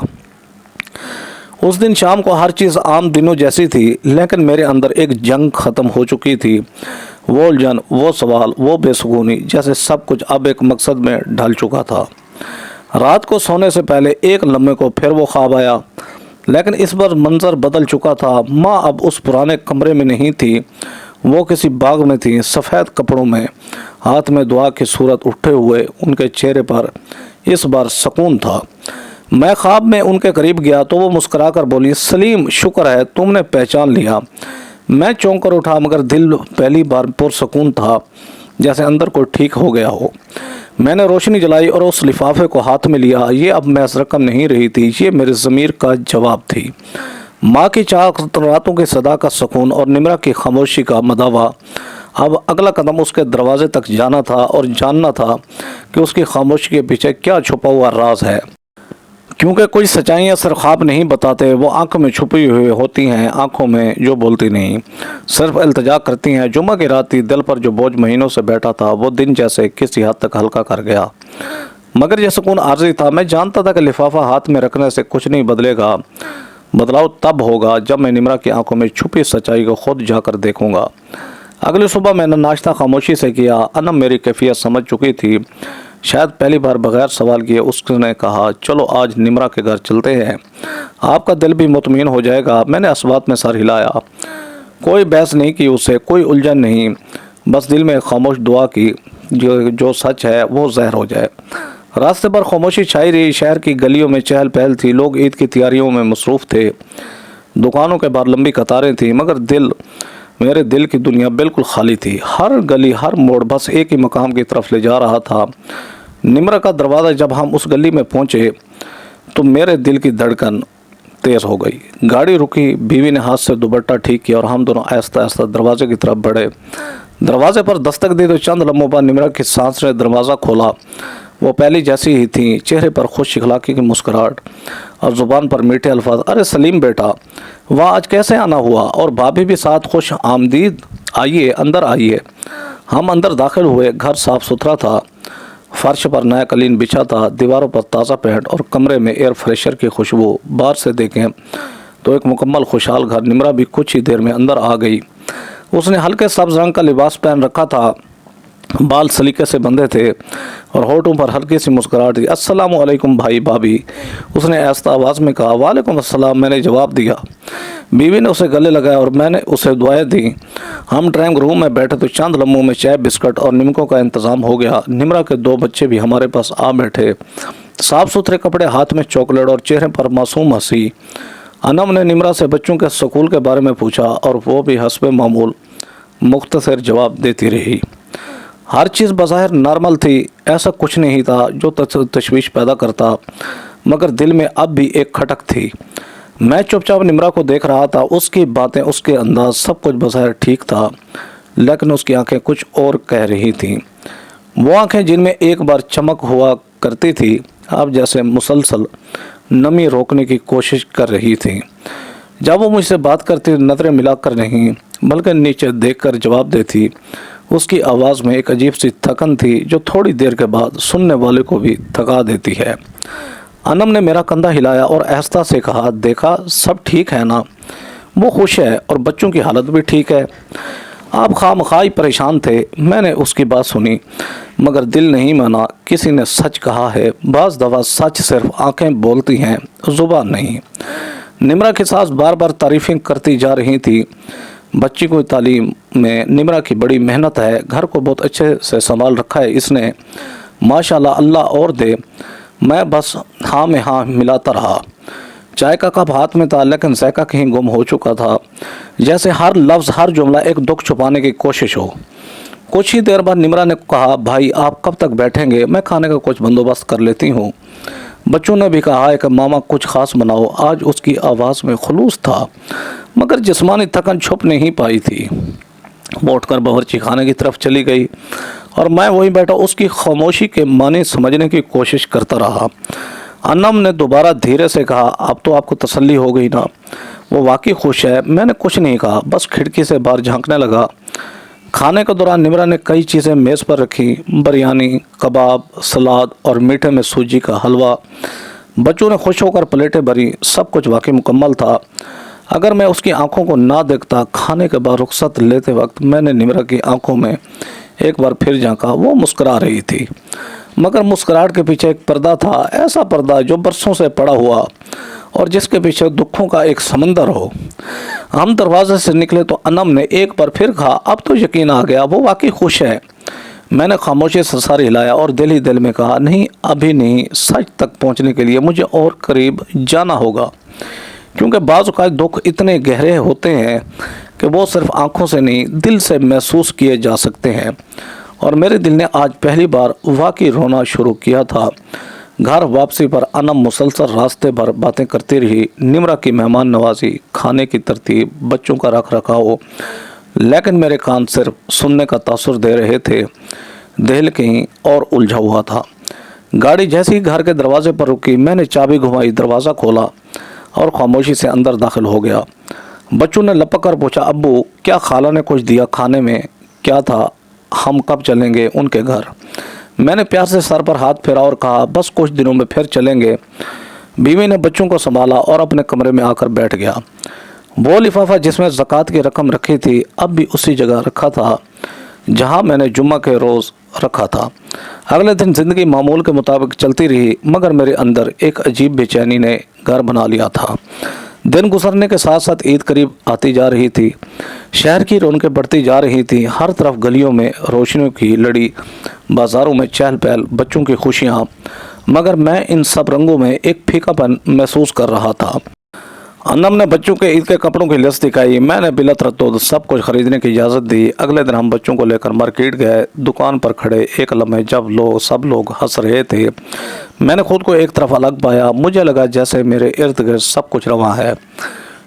اس دن شام کو ہر چیز عام دنوں جیسی تھی، لیکن میرے اندر ایک جنگ ختم ہو چکی تھی۔ وہ الجھن، وہ سوال، وہ بے سکونی، جیسے سب کچھ اب ایک مقصد میں ڈھل چکا تھا۔ رات کو سونے سے پہلے ایک لمحے کو پھر وہ خواب آیا، لیکن اس بار منظر بدل چکا تھا۔ ماں اب اس پرانے کمرے میں نہیں تھی، وہ کسی باغ میں تھی، سفید کپڑوں میں، ہاتھ میں دعا کی صورت اٹھے ہوئے۔ ان کے چہرے پر اس بار سکون تھا۔ میں خواب میں ان کے قریب گیا تو وہ مسکرا کر بولی، سلیم، شکر ہے تم نے پہچان لیا۔ मैं चौंक कर उठा, मगर दिल पहली बार पुरसकून था, जैसे अंदर कोई ठीक हो गया हो। मैंने रोशनी जलाई और उस लिफाफे को हाथ में लिया। ये अब महज रकम नहीं रही थी, ये मेरे ज़मीर का जवाब थी। माँ की चाह, रातों की सदा का सुकून और निमरा की खामोशी का मदावा। अब अगला कदम उसके दरवाजे तक जाना था और जानना था कि उसकी खामोशी के पीछे क्या छुपा हुआ राज है। क्योंकि कुछ सच्चाइयाँ सिर्फ ख्वाब नहीं बताते, वो आंखों में छुपी हुई होती हैं, आंखों में जो बोलती नहीं, सिर्फ इल्तिजा करती हैं। जुम्मा की रात थी, दिल पर जो बोझ महीनों से बैठा था वो दिन जैसे किसी हद तक हल्का कर गया। मगर यह सुकून आर्जी था। मैं जानता था कि लिफाफा हाथ में रखने से कुछ नहीं बदलेगा, बदलाव तब होगा जब मैं निमरा की आंखों में छुपी सच्चाई को खुद जाकर देखूंगा। अगली सुबह मैंने नाश्ता खामोशी से किया। अनम मेरी कैफियत समझ चुकी थी। शायद पहली बार बगैर सवाल किए उसने कहा, चलो आज निमरा के घर चलते हैं, आपका दिल भी मुतमईन हो जाएगा। मैंने इस बात में सर हिलाया। कोई बहस नहीं की उससे, कोई उलझन नहीं, बस दिल में खामोश दुआ की जो सच है वो ज़हर हो जाए। रास्ते पर खामोशी छाई रही। शहर की गलियों में चहल पहल थी, लोग ईद की तैयारियों में मसरूफ़ थे, दुकानों के बाहर लंबी कतारें थीं, मगर मेरे दिल की दुनिया बिल्कुल खाली थी। हर गली, हर मोड़ बस एक ही मकाम की तरफ ले जा रहा था, निमरा का दरवाज़ा। जब हम उस गली में पहुंचे तो मेरे दिल की धड़कन तेज़ हो गई। गाड़ी रुकी, बीवी ने हाथ से दुपट्टा ठीक किया और हम दोनों आहिस्ता आहिस्ता दरवाजे की तरफ बढ़े। दरवाजे पर दस्तक दी तो चंद लम्हों पर निमरा की सांस ने दरवाज़ा खोला। वो पहली जैसी ही थी, चेहरे पर खुश इखलाकी की मुस्कुराहट और ज़ुबान पर मीठे अल्फाज। अरे सलीम बेटा, वाह आज कैसे आना हुआ, और भाभी भी साथ खुश आमदीद, आइए अंदर आइए। हम अंदर दाखिल हुए। घर साफ़ सुथरा था, फर्श पर नया कलीन बिछा था, दीवारों पर ताज़ा पेंट और कमरे में एयर फ्रेशर की खुशबू। बाहर से देखें तो एक मुकम्मल खुशहाल घर। निमरा भी कुछ ही देर में अंदर आ गई। उसने हल्के सब्ज़ रंग का लिबास पहन रखा था, बाल सलीके से बंधे थे और होठों पर हल्की सी मुस्कुराहट थी। अस्सलामु अलैकुम भाई भाभी, उसने आहिस्ता आवाज़ में कहा। वालेकुम अस्सलाम, मैंने जवाब दिया। बीवी ने उसे गले लगाया और मैंने उसे दुआएं दी। हम ड्राइंग रूम में बैठे तो चंद लम्हों में चाय, बिस्कुट और निमकों का इंतज़ाम हो गया। निमरा के 2 बच्चे भी हमारे पास आ बैठे, साफ़ सुथरे कपड़े, हाथ में चॉकलेट और चेहरे पर मासूम हंसी। अनम ने निमरा से बच्चों के स्कूल के बारे में पूछा और वो भी हस्बे मामूल मुख्तसर जवाब देती रही। हर चीज़ बज़ाहिर नॉर्मल थी, ऐसा कुछ नहीं था जो तशवीश पैदा करता, मगर दिल में अब भी एक खटक थी। मैं चुपचाप निमरा को देख रहा था। उसकी बातें, उसके अंदाज, सब कुछ बज़ाहिर ठीक था, लेकिन उसकी आंखें कुछ और कह रही थीं। वो आंखें जिनमें एक बार चमक हुआ करती थी, अब जैसे मुसलसल नमी रोकने की कोशिश कर रही थीं। जब वो मुझसे बात करती, नज़रें मिलाकर नहीं बल्कि नीचे देखकर जवाब देती। उसकी आवाज़ में एक अजीब सी थकन थी जो थोड़ी देर के बाद सुनने वाले को भी थका देती है। अनम ने मेरा कंधा हिलाया और आहिस्ता से कहा, देखा सब ठीक है ना, वो खुश है और बच्चों की हालत भी ठीक है। आप खामखाई परेशान थे। मैंने उसकी बात सुनी मगर दिल नहीं माना। किसी ने सच कहा है, बाज़ दफ़ा सच सिर्फ आंखें बोलती हैं, ज़ुबान नहीं। निमरा के साथ बार बार तारीफ़ें करती जा रही थी। बच्ची को तालीम में निमरा की बड़ी मेहनत है, घर को बहुत अच्छे से संभाल रखा है इसने, माशाल्लाह, अल्लाह और दे। मैं बस हाँ में हाँ मिलाता रहा। चाय का कप हाथ में था लेकिन ज़ायका कहीं गुम हो चुका था, जैसे हर लफ्ज़, हर जुमला एक दुख छुपाने की कोशिश हो। कुछ ही देर बाद निमरा ने कहा, भाई आप कब तक बैठेंगे, मैं खाने का कुछ बंदोबस्त कर लेती हूँ। बच्चों ने भी कहा है कि मामा कुछ ख़ास बनाओ। आज उसकी आवाज़ में खुलूस था मगर जिस्मानी थकन छुप नहीं पाई थी। वो उठकर बावर्ची खाने की तरफ चली गई और मैं वहीं बैठा उसकी खामोशी के माने समझने की कोशिश करता रहा। अनम ने दोबारा धीरे से कहा, अब तो आपको तसल्ली हो गई ना, वो वाकई खुश है। मैंने कुछ नहीं कहा, बस खिड़की से बाहर झांकने लगा। खाने के दौरान निमरा ने कई चीज़ें मेज़ पर रखी, बिरयानी, कबाब, सलाद और मीठे में सूजी का हलवा। बच्चों ने खुश होकर प्लेटें भरी, सब कुछ वाकई मुकम्मल था। अगर मैं उसकी आंखों को ना देखता, खाने के बाद रुखसत लेते वक्त मैंने निमरा की आंखों में एक बार फिर झांका। वो मुस्करा रही थी मगर मुस्कुराहट के पीछे एक पर्दा था, ऐसा पर्दा जो बरसों से पड़ा हुआ और जिसके पीछे दुखों का एक समंदर हो। हम दरवाजे से निकले तो अनम ने एक बार फिर कहा, अब तो यकीन आ गया, वो वाकई खुश है। मैंने खामोशी से सर हिलाया और दिल ही दिल में कहा, नहीं अभी नहीं, सच तक पहुंचने के लिए मुझे और करीब जाना होगा, क्योंकि बाज़ औक़ात दुख इतने गहरे होते हैं کہ وہ صرف آنکھوں سے نہیں دل سے محسوس کیے جا سکتے ہیں، اور میرے دل نے آج پہلی بار واقعی رونا شروع کیا تھا۔ گھر واپسی پر انم مسلسل راستے بھر باتیں کرتی رہی، نمرا کی مہمان نوازی، کھانے کی ترتیب، بچوں کا رکھ رکھاؤ، لیکن میرے کان صرف سننے کا تاثر دے رہے تھے، دل کہیں اور الجھا ہوا تھا۔ گاڑی جیسے ہی گھر کے دروازے پر رکی، میں نے چابی گھمائی، دروازہ کھولا اور خاموشی سے اندر داخل ہو گیا۔ بچوں نے لپک کر پوچھا، ابو کیا خالہ نے کچھ دیا کھانے میں؟ کیا تھا؟ ہم کب چلیں گے ان کے گھر؟ میں نے پیار سے سر پر ہاتھ پھیرا اور کہا، بس کچھ دنوں میں پھر چلیں گے۔ بیوی نے بچوں کو سنبھالا اور اپنے کمرے میں آ کر بیٹھ گیا۔ وہ لفافہ جس میں زکوٰۃ کی رقم رکھی تھی اب بھی اسی جگہ رکھا تھا جہاں میں نے جمعہ کے روز رکھا تھا۔ اگلے دن زندگی معمول کے مطابق چلتی رہی، مگر میرے اندر ایک عجیب بے چینی نے گھر بنا لیا تھا۔ دن گزرنے کے ساتھ ساتھ عید قریب آتی جا رہی تھی، شہر کی رونقیں بڑھتی جا رہی تھیں، ہر طرف گلیوں میں روشنیوں کی لڑی، بازاروں میں چہل پہل، بچوں کی خوشیاں، مگر میں ان سب رنگوں میں ایک پھیکا پن محسوس کر رہا تھا۔ انم نے بچوں کے عید کے کپڑوں کی لسٹ دکھائی، میں نے بلا تردد سب کچھ خریدنے کی اجازت دی۔ اگلے دن ہم بچوں کو لے کر مارکیٹ گئے۔ دکان پر کھڑے ایک لمحے جب سب لوگ ہنس رہے تھے، میں نے خود کو ایک طرف الگ پایا۔ مجھے لگا جیسے میرے ارد گرد سب کچھ رواں ہے،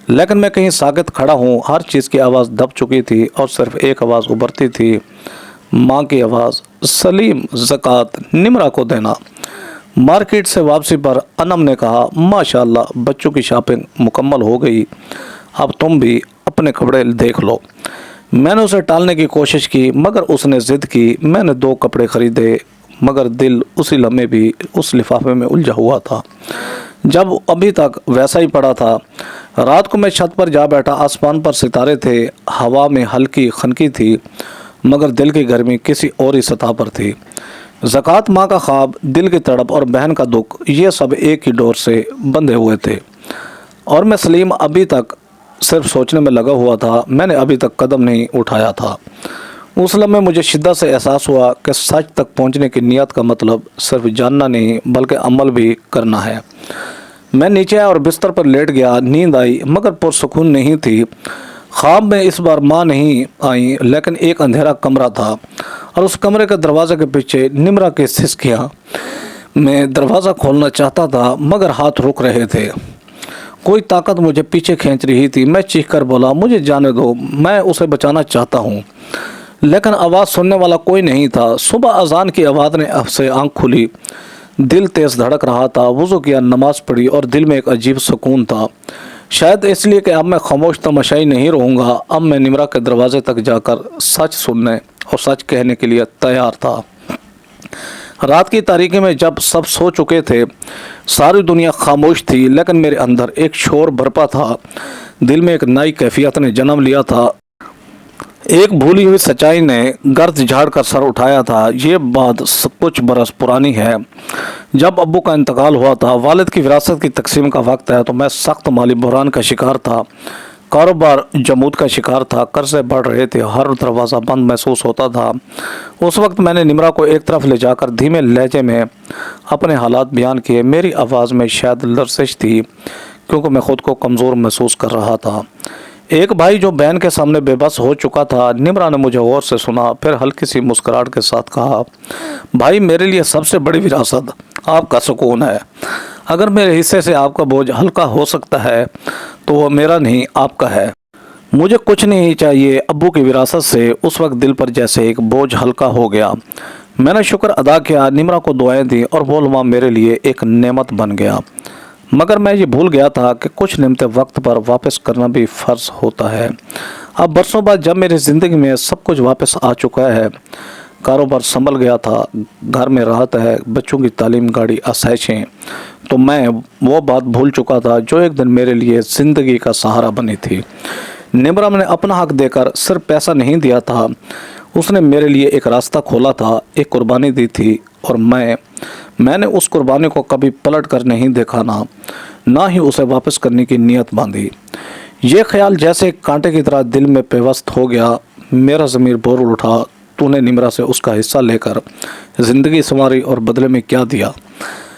لیکن میں کہیں ساکت کھڑا ہوں۔ ہر چیز کی آواز دب چکی تھی اور صرف ایک آواز ابھرتی تھی، ماں کی آواز، سلیم زکوٰۃ نمرا کو دینا۔ مارکیٹ سے واپسی پر انم نے کہا، ماشاءاللہ بچوں کی شاپنگ مکمل ہو گئی، اب تم بھی اپنے کپڑے دیکھ لو۔ میں نے اسے ٹالنے کی کوشش کی، مگر اس نے ضد کی۔ میں نے 2 کپڑے خریدے، مگر دل اسی لمحے بھی اس لفافے میں الجھا ہوا تھا جب ابھی تک ویسا ہی پڑا تھا۔ رات کو میں چھت پر جا بیٹھا، آسمان پر ستارے تھے، ہوا میں ہلکی خنکی تھی، مگر دل کی گرمی کسی اور ہی سطح پر تھی۔ زکوٰۃ، ماں کا خواب، دل کی تڑپ اور بہن کا دکھ، یہ سب ایک ہی ڈور سے بندھے ہوئے تھے، اور میں سلیم ابھی تک صرف سوچنے میں لگا ہوا تھا۔ میں نے ابھی تک قدم نہیں اٹھایا تھا۔ اس لمحے مجھے شدت سے احساس ہوا کہ سچ تک پہنچنے کی نیت کا مطلب صرف جاننا نہیں بلکہ عمل بھی کرنا ہے۔ میں نیچے آیا اور بستر پر لیٹ گیا۔ نیند آئی مگر پرسکون نہیں تھی۔ خواب میں اس بار ماں نہیں آئی، لیکن ایک اندھیرا کمرہ تھا، اور اس کمرے کے دروازے کے پیچھے نمرا کی سسکیاں۔ میں دروازہ کھولنا چاہتا تھا مگر ہاتھ رک رہے تھے، کوئی طاقت مجھے پیچھے کھینچ رہی تھی۔ میں چیخ کر بولا، مجھے جانے دو، میں اسے بچانا چاہتا ہوں، لیکن آواز سننے والا کوئی نہیں تھا۔ صبح اذان کی آواز نے اب سے آنکھ کھلی، دل تیز دھڑک رہا تھا۔ وضو کیا، نماز پڑھی، اور دل میں ایک عجیب سکون تھا، شاید اس لیے کہ اب میں خاموش تماشائی نہیں رہوں گا۔ اب میں نمرا کے دروازے تک جا کر سچ سننے اور سچ کہنے کے لیے تیار تھا۔ رات کی تاریکی میں جب سب سو چکے تھے، ساری دنیا خاموش تھی، لیکن میرے اندر ایک شور برپا تھا، دل میں ایک نئی کیفیت نے جنم لیا تھا، ایک بھولی ہوئی سچائی نے گرد جھاڑ کر سر اٹھایا تھا۔ یہ بات کچھ برس پرانی ہے۔ جب ابو کا انتقال ہوا تھا، والد کی وراثت کی تقسیم کا وقت ہے، تو میں سخت مالی بحران کا شکار تھا، کاروبار جمود کا شکار تھا، قرضے بڑھ رہے تھے، ہر دروازہ بند محسوس ہوتا تھا۔ اس وقت میں نے نمرا کو ایک طرف لے جا کر دھیمے لہجے میں اپنے حالات بیان کیے۔ میری آواز میں شاید لرزش تھی، کیونکہ میں خود کو کمزور محسوس کر رہا تھا۔ ایک بھائی جو بہن کے سامنے بے بس ہو چکا تھا۔ نمرا نے مجھے غور سے سنا، پھر ہلکی سی مسکراہٹ کے ساتھ کہا، بھائی میرے لیے سب سے بڑی وراثت آپ کا سکون ہے۔ اگر میرے حصے سے آپ کا بوجھ ہلکا ہو سکتا ہے تو وہ میرا نہیں، آپ کا ہے۔ مجھے کچھ نہیں چاہیے۔ ابو کی وراثت سے اس وقت دل پر جیسے ایک بوجھ ہلکا ہو گیا۔ میں نے شکر ادا کیا، نمرا کو دعائیں دیں، اور وہ لمحہ میرے لیے ایک نعمت بن گیا۔ مگر میں یہ بھول گیا تھا کہ کچھ نعمتیں وقت پر واپس کرنا بھی فرض ہوتا ہے۔ اب برسوں بعد جب میری زندگی میں سب کچھ واپس آ چکا ہے، کاروبار سنبھل گیا تھا، گھر میں راحت ہے، بچوں کی تعلیم، گاڑی، آسائشیں، تو میں وہ بات بھول چکا تھا جو ایک دن میرے لیے زندگی کا سہارا بنی تھی۔ نمرا نے اپنا حق دے کر صرف پیسہ نہیں دیا تھا، اس نے میرے لیے ایک راستہ کھولا تھا، ایک قربانی دی تھی، اور میں نے اس قربانی کو کبھی پلٹ کر نہیں دیکھا، نہ ہی اسے واپس کرنے کی نیت باندھی۔ یہ خیال جیسے کانٹے کی طرح دل میں پیوست ہو گیا۔ میرا ضمیر بول اٹھا، تو نے نمرا سے اس کا حصہ لے کر زندگی سنواری اور بدلے میں کیا دیا؟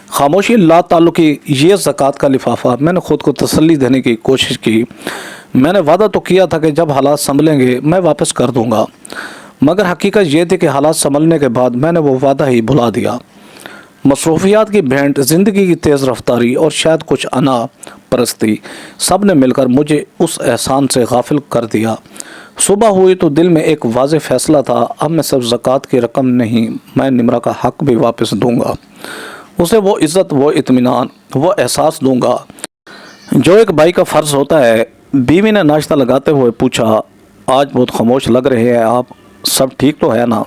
خاموشی، لا تعلقی، یہ زکوٰۃ کا لفافہ۔ میں نے خود کو تسلی دینے کی کوشش کی، میں نے وعدہ تو کیا تھا کہ جب حالات سنبھلیں گے میں واپس کر دوں گا، مگر حقیقت یہ تھی کہ حالات سنبھلنے کے بعد میں نے وہ وعدہ ہی بھلا دیا۔ مصروفیات کی بھینٹ، زندگی کی تیز رفتاری اور شاید کچھ انا پرستی، سب نے مل کر مجھے اس احسان سے غافل کر دیا۔ صبح ہوئی تو دل میں ایک واضح فیصلہ تھا، اب میں صرف زکوٰۃ کی رقم نہیں، میں نمرہ کا حق بھی واپس دوں گا، اسے وہ عزت، وہ اطمینان، وہ احساس دوں گا جو ایک بھائی کا فرض ہوتا ہے۔ بیوی نے ناشتہ لگاتے ہوئے پوچھا، آج بہت خاموش لگ رہے ہیں آپ، سب ٹھیک تو ہے نا؟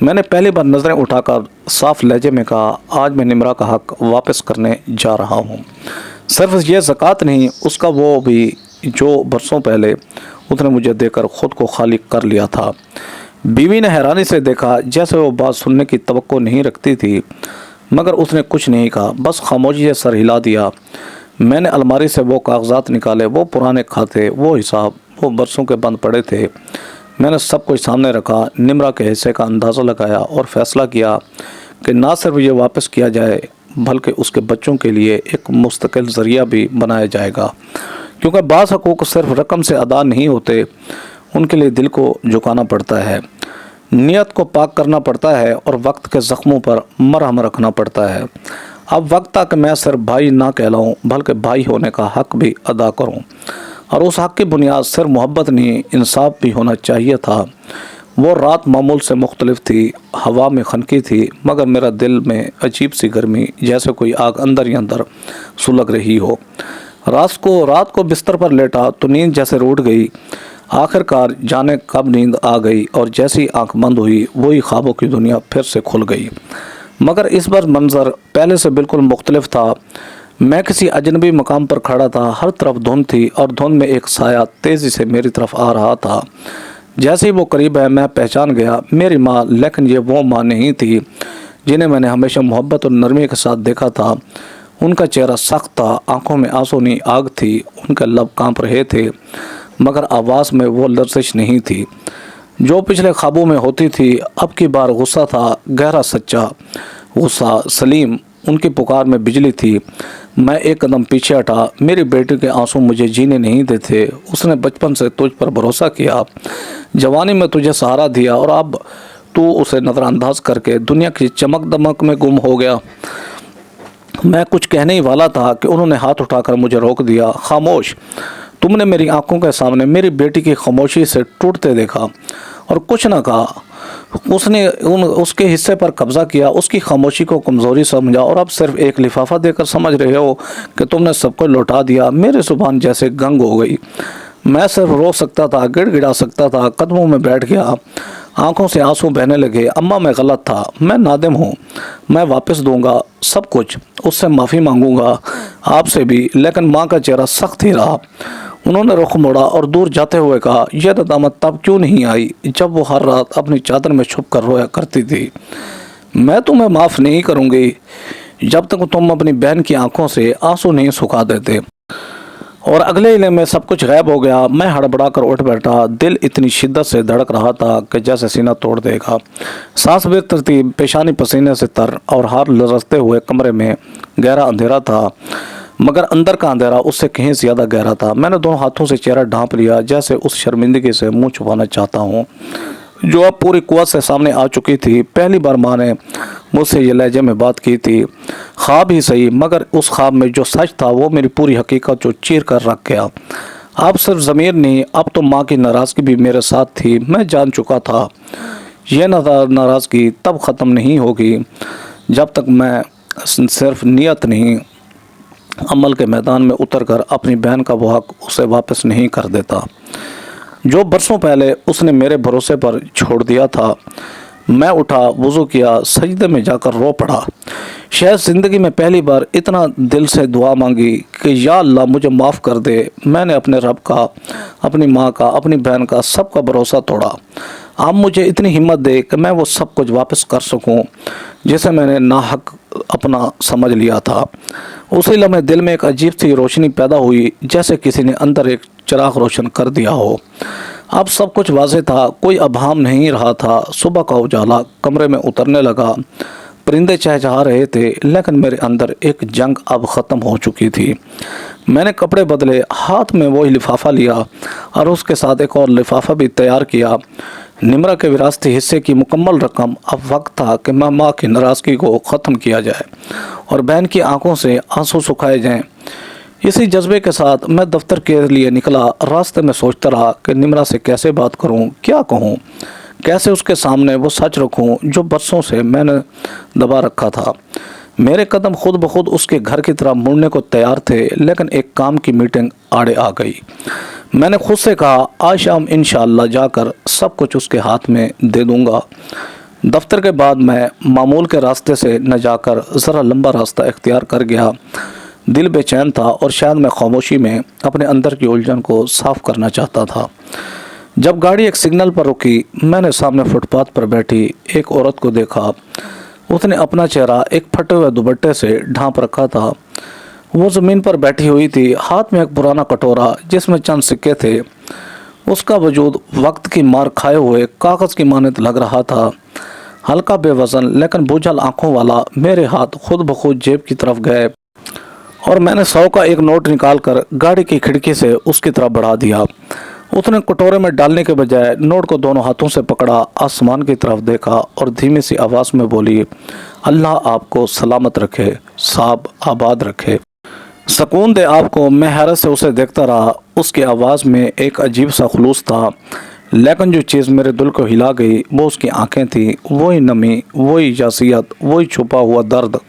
میں نے پہلی بار نظریں اٹھا کر صاف لہجے میں کہا، آج میں نمرہ کا حق واپس کرنے جا رہا ہوں، صرف یہ زکوٰۃ نہیں، اس کا وہ بھی جو برسوں پہلے اس نے مجھے دے کر خود کو خالی کر لیا تھا۔ بیوی نے حیرانی سے دیکھا، جیسے وہ بات سننے کی توقع نہیں رکھتی تھی، مگر اس نے کچھ نہیں کہا، بس خاموشی سے سر ہلا دیا۔ میں نے الماری سے وہ کاغذات نکالے، وہ پرانے کھاتے، وہ حساب، وہ برسوں کے بند پڑے تھے۔ میں نے سب کچھ سامنے رکھا، نمرہ کے حصے کا اندازہ لگایا اور فیصلہ کیا کہ نہ صرف یہ واپس کیا جائے بلکہ اس کے بچوں کے لیے ایک مستقل ذریعہ بھی بنایا جائے گا، کیونکہ بعض حقوق صرف رقم سے ادا نہیں ہوتے، ان کے لیے دل کو جھکانا پڑتا ہے، نیت کو پاک کرنا پڑتا ہے اور وقت کے زخموں پر مرہم رکھنا پڑتا ہے۔ اب وقت تھا کہ میں صرف بھائی نہ کہلاؤں بلکہ بھائی ہونے کا حق بھی ادا کروں، اور اس حق کی بنیاد صرف محبت نہیں، انصاف بھی ہونا چاہیے تھا۔ وہ رات معمول سے مختلف تھی، ہوا میں خنکی تھی، مگر میرا دل میں عجیب سی گرمی، جیسے کوئی آگ اندر ہی اندر سلگ رہی ہو۔ رات کو بستر پر لیٹا تو نیند جیسے روٹ گئی، آخر کار جانے کب نیند آ گئی اور جیسی آنکھ بند ہوئی وہی خوابوں کی دنیا پھر سے کھل گئی، مگر اس بار منظر پہلے سے بالکل مختلف تھا۔ میں کسی اجنبی مقام پر کھڑا تھا، ہر طرف دھند تھی اور دھند میں ایک سایہ تیزی سے میری طرف آ رہا تھا۔ جیسے ہی وہ قریب ہے میں پہچان گیا، میری ماں، لیکن یہ وہ ماں نہیں تھی جنہیں میں نے ہمیشہ محبت اور نرمی کے ساتھ دیکھا تھا۔ ان کا چہرہ سخت تھا، آنکھوں میں آنسو نہیں آگ تھی، ان کے لب کانپ رہے تھے، مگر آواز میں وہ لرزش نہیں تھی جو پچھلے خوابوں میں ہوتی تھی۔ اب کی بار غصہ تھا، گہرا سچا غصہ، سلیم۔ ان کی پکار میں بجلی تھی۔ میں ایک قدم پیچھے ہٹا، میری بیٹی کے آنسو مجھے جینے نہیں دیتے۔ اس نے بچپن سے تجھ پر بھروسہ کیا، جوانی میں تجھے سہارا دیا، اور اب تو اسے نظر انداز کر کے دنیا کی چمک دمک میں گم ہو گیا۔ میں کچھ کہنے ہی والا تھا کہ انہوں نے ہاتھ اٹھا کر مجھے روک دیا۔ خاموش! تم نے میری آنکھوں کے سامنے میری بیٹی کی خاموشی سے ٹوٹتے دیکھا اور کچھ نہ کہا۔ اس نے اس کے حصے پر قبضہ کیا، اس کی خاموشی کو کمزوری سمجھا، اور اب صرف ایک لفافہ دے کر سمجھ رہے ہو کہ تم نے سب کو لوٹا دیا۔ میری زبان جیسے گنگ ہو گئی، میں صرف رو سکتا تھا، گڑ گڑا سکتا تھا۔ قدموں میں بیٹھ گیا، آنکھوں سے آنسو بہنے لگے۔ اماں، میں غلط تھا، میں نادم ہوں، میں واپس دوں گا سب کچھ، اس سے معافی مانگوں گا، آپ سے بھی۔ لیکن ماں کا چہرہ سخت ہی رہا۔ انہوں نے رخ موڑا اور دور جاتے ہوئے کہا، یہ ندامت تب کیوں نہیں آئی جب وہ ہر رات اپنی چادر میں چھپ کر رویا کرتی تھی؟ میں تمہیں معاف نہیں کروں گی جب تک تم اپنی بہن کی آنکھوں سے آنسو نہیں سکھا دیتے۔ اور اگلے ہی لمحے سب کچھ غائب ہو گیا۔ میں ہڑبڑا کر اٹھ بیٹھا، دل اتنی شدت سے دھڑک رہا تھا کہ جیسے سینہ توڑ دے گا۔ سانس بے ترتیب، پیشانی پسینے سے تر اور ہاتھ لرزتے ہوئے۔ کمرے میں گہرا اندھیرا تھا، مگر اندر کا اندھیرا اس سے کہیں زیادہ گہرا تھا۔ میں نے دونوں ہاتھوں سے چہرہ ڈھانپ لیا، جیسے اس شرمندگی سے منہ چھپانا چاہتا ہوں جو اب پوری قوت سے سامنے آ چکی تھی۔ پہلی بار ماں نے مجھ سے یہ لہجے میں بات کی تھی، خواب ہی صحیح، مگر اس خواب میں جو سچ تھا وہ میری پوری حقیقت جو چیر کر رکھ گیا۔ اب صرف ضمیر نہیں، اب تو ماں کی ناراضگی بھی میرے ساتھ تھی۔ میں جان چکا تھا یہ ناراضگی تب ختم نہیں ہوگی جب تک میں صرف نیت نہیں، عمل کے میدان میں اتر کر اپنی بہن کا وہ حق اسے واپس نہیں کر دیتا جو برسوں پہلے اس نے میرے بھروسے پر چھوڑ دیا تھا۔ میں اٹھا، وضو کیا، سجدے میں جا کر رو پڑا۔ شاید زندگی میں پہلی بار اتنا دل سے دعا مانگی کہ یا اللہ مجھے معاف کر دے۔ میں نے اپنے رب کا، اپنی ماں کا، اپنی بہن کا، سب کا بھروسہ توڑا۔ اب مجھے اتنی ہمت دے کہ میں وہ سب کچھ واپس کر سکوں جسے میں نے ناحق اپنا سمجھ لیا تھا۔ اسی لمحے دل میں ایک عجیب سی روشنی پیدا ہوئی، جیسے کسی نے اندر ایک چراغ روشن کر دیا ہو۔ اب سب کچھ واضح تھا، کوئی ابہام نہیں رہا تھا۔ صبح کا اجالا کمرے میں اترنے لگا، परिंदे चहचहा रहे थे, लेकिन मेरे अंदर एक जंग अब ख़त्म हो चुकी थी। मैंने कपड़े बदले, हाथ में वही लिफाफा लिया और उसके साथ एक और लिफाफा भी तैयार किया। निम्रा के विरासती हिस्से की मुकम्मल रकम। अब वक्त था कि माँ की नाराज़गी को ख़त्म किया जाए और बहन की आंखों से आंसू सुखाए जाएं। इसी जज्बे के साथ मैं दफ्तर के लिए निकला। रास्ते में सोचता रहा कि निम्रा से कैसे बात करूं, क्या कहूं, कैसे उसके सामने वो सच रखूं जो बरसों से मैंने दबा रखा था। मेरे कदम खुद ब खुद उसके घर की तरफ मुड़ने को तैयार थे, लेकिन एक काम की मीटिंग आड़े आ गई। मैंने खुद से कहा, आज शाम इंशाअल्लाह जाकर सब कुछ उसके हाथ में दे दूंगा। दफ्तर के बाद मैं मामूल के रास्ते से न जाकर ज़रा लंबा रास्ता इख्तियार कर गया। दिल बेचैन था और शायद मैं खामोशी में अपने अंदर की उलझन को साफ करना चाहता था। जब गाड़ी एक सिग्नल पर रुकी, मैंने सामने फुटपाथ पर बैठी एक औरत को देखा। उसने अपना चेहरा एक फटे हुए दुपट्टे से ढांप रखा था। वो ज़मीन पर बैठी हुई थी, हाथ में एक पुराना कटोरा जिसमें चंद सिक्के थे। उसका वजूद वक्त की मार खाए हुए कागज़ की मानद लग रहा था। हल्का बेवजन लेकिन बोझल आंखों वाला मेरे हाथ खुद ब खुद जेब की तरफ गए और मैंने 100 का एक नोट निकालकर गाड़ी की खिड़की से उसकी तरफ बढ़ा दिया। उसने कटोरे में डालने के बजाय नोट को दोनों हाथों से पकड़ा, आसमान की तरफ देखा और धीमी सी आवाज़ में बोली, अल्लाह आपको सलामत रखे, साहब आबाद रखे, सुकून दे आपको। मैं हैरत से उसे देखता रहा। उसकी आवाज़ में एक अजीब सा खुलूस था, लेकिन जो चीज़ मेरे दिल को हिला गई वो उसकी आंखें थीं। वही नमी, वही जासियत, वही छुपा हुआ दर्द।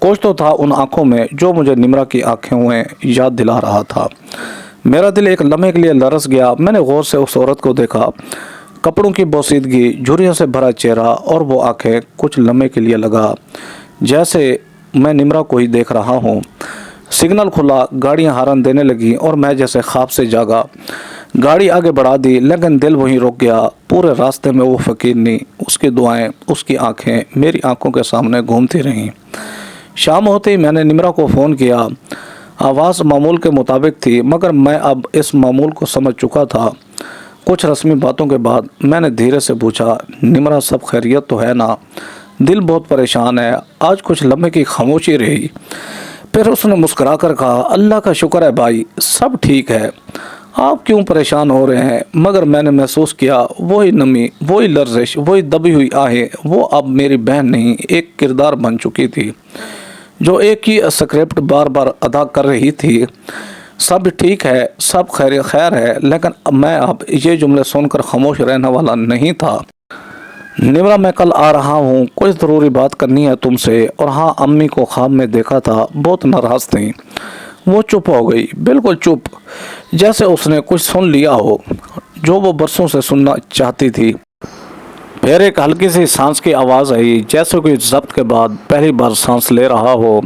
कुछ तो था उन आंखों में जो मुझे निम्रा की आंखें हुए याद दिला रहा था। मेरा दिल एक लम्हे के लिए लरस गया। मैंने गौर से उस औरत को देखा। कपड़ों की बोसीदगी, झुर्रियों से भरा चेहरा और वो आंखें। कुछ लम्हे के लिए लगा जैसे मैं निम्रा को ही देख रहा हूँ। सिग्नल खुला, गाड़ियाँ हॉर्न देने लगी और मैं जैसे ख्वाब से जागा। गाड़ी आगे बढ़ा दी, लेकिन दिल वहीं रुक गया। पूरे रास्ते में वो फ़कीरनी, उसकी दुआएं, उसकी आंखें मेरी आंखों के सामने घूमती रहीं। शाम होते ही मैंने निम्रा को फ़ोन किया। आवाज़ मामूल के मुताबिक थी, मगर मैं अब इस मामूल को समझ चुका था। कुछ रस्मी बातों के बाद मैंने धीरे से पूछा, निम्रा सब खैरियत तो है ना? दिल बहुत परेशान है। आज कुछ लम्हे की खामोशी रही, फिर उसने मुस्कुरा कर कहा, अल्लाह का शुक्र है भाई, सब ठीक है। आप क्यों परेशान हो रहे हैं? मगर मैंने महसूस किया वही नमी, वही लर्जिश, वही दबी हुई आहें। वो अब मेरी बहन नहीं, एक किरदार बन चुकी थी जो एक ही स्क्रिप्ट बार बार अदा कर रही थी। सब ठीक है, सब खैर है, लेकिन मैं अब ये जुमले सुनकर खामोश रहने वाला नहीं था। निम्रा, मैं कल आ रहा हूँ, कुछ ज़रूरी बात करनी है तुमसे। और हाँ, अम्मी को ख्वाब में देखा था, बहुत नाराज़ थी। वो चुप हो गई, बिल्कुल चुप, जैसे उसने कुछ सुन लिया हो जो वो बरसों से सुनना चाहती थी। फिर एक हल्की सी सांस की आवाज़ आई, जैसे कोई ज़ब्त के बाद पहली बार सांस ले रहा हो।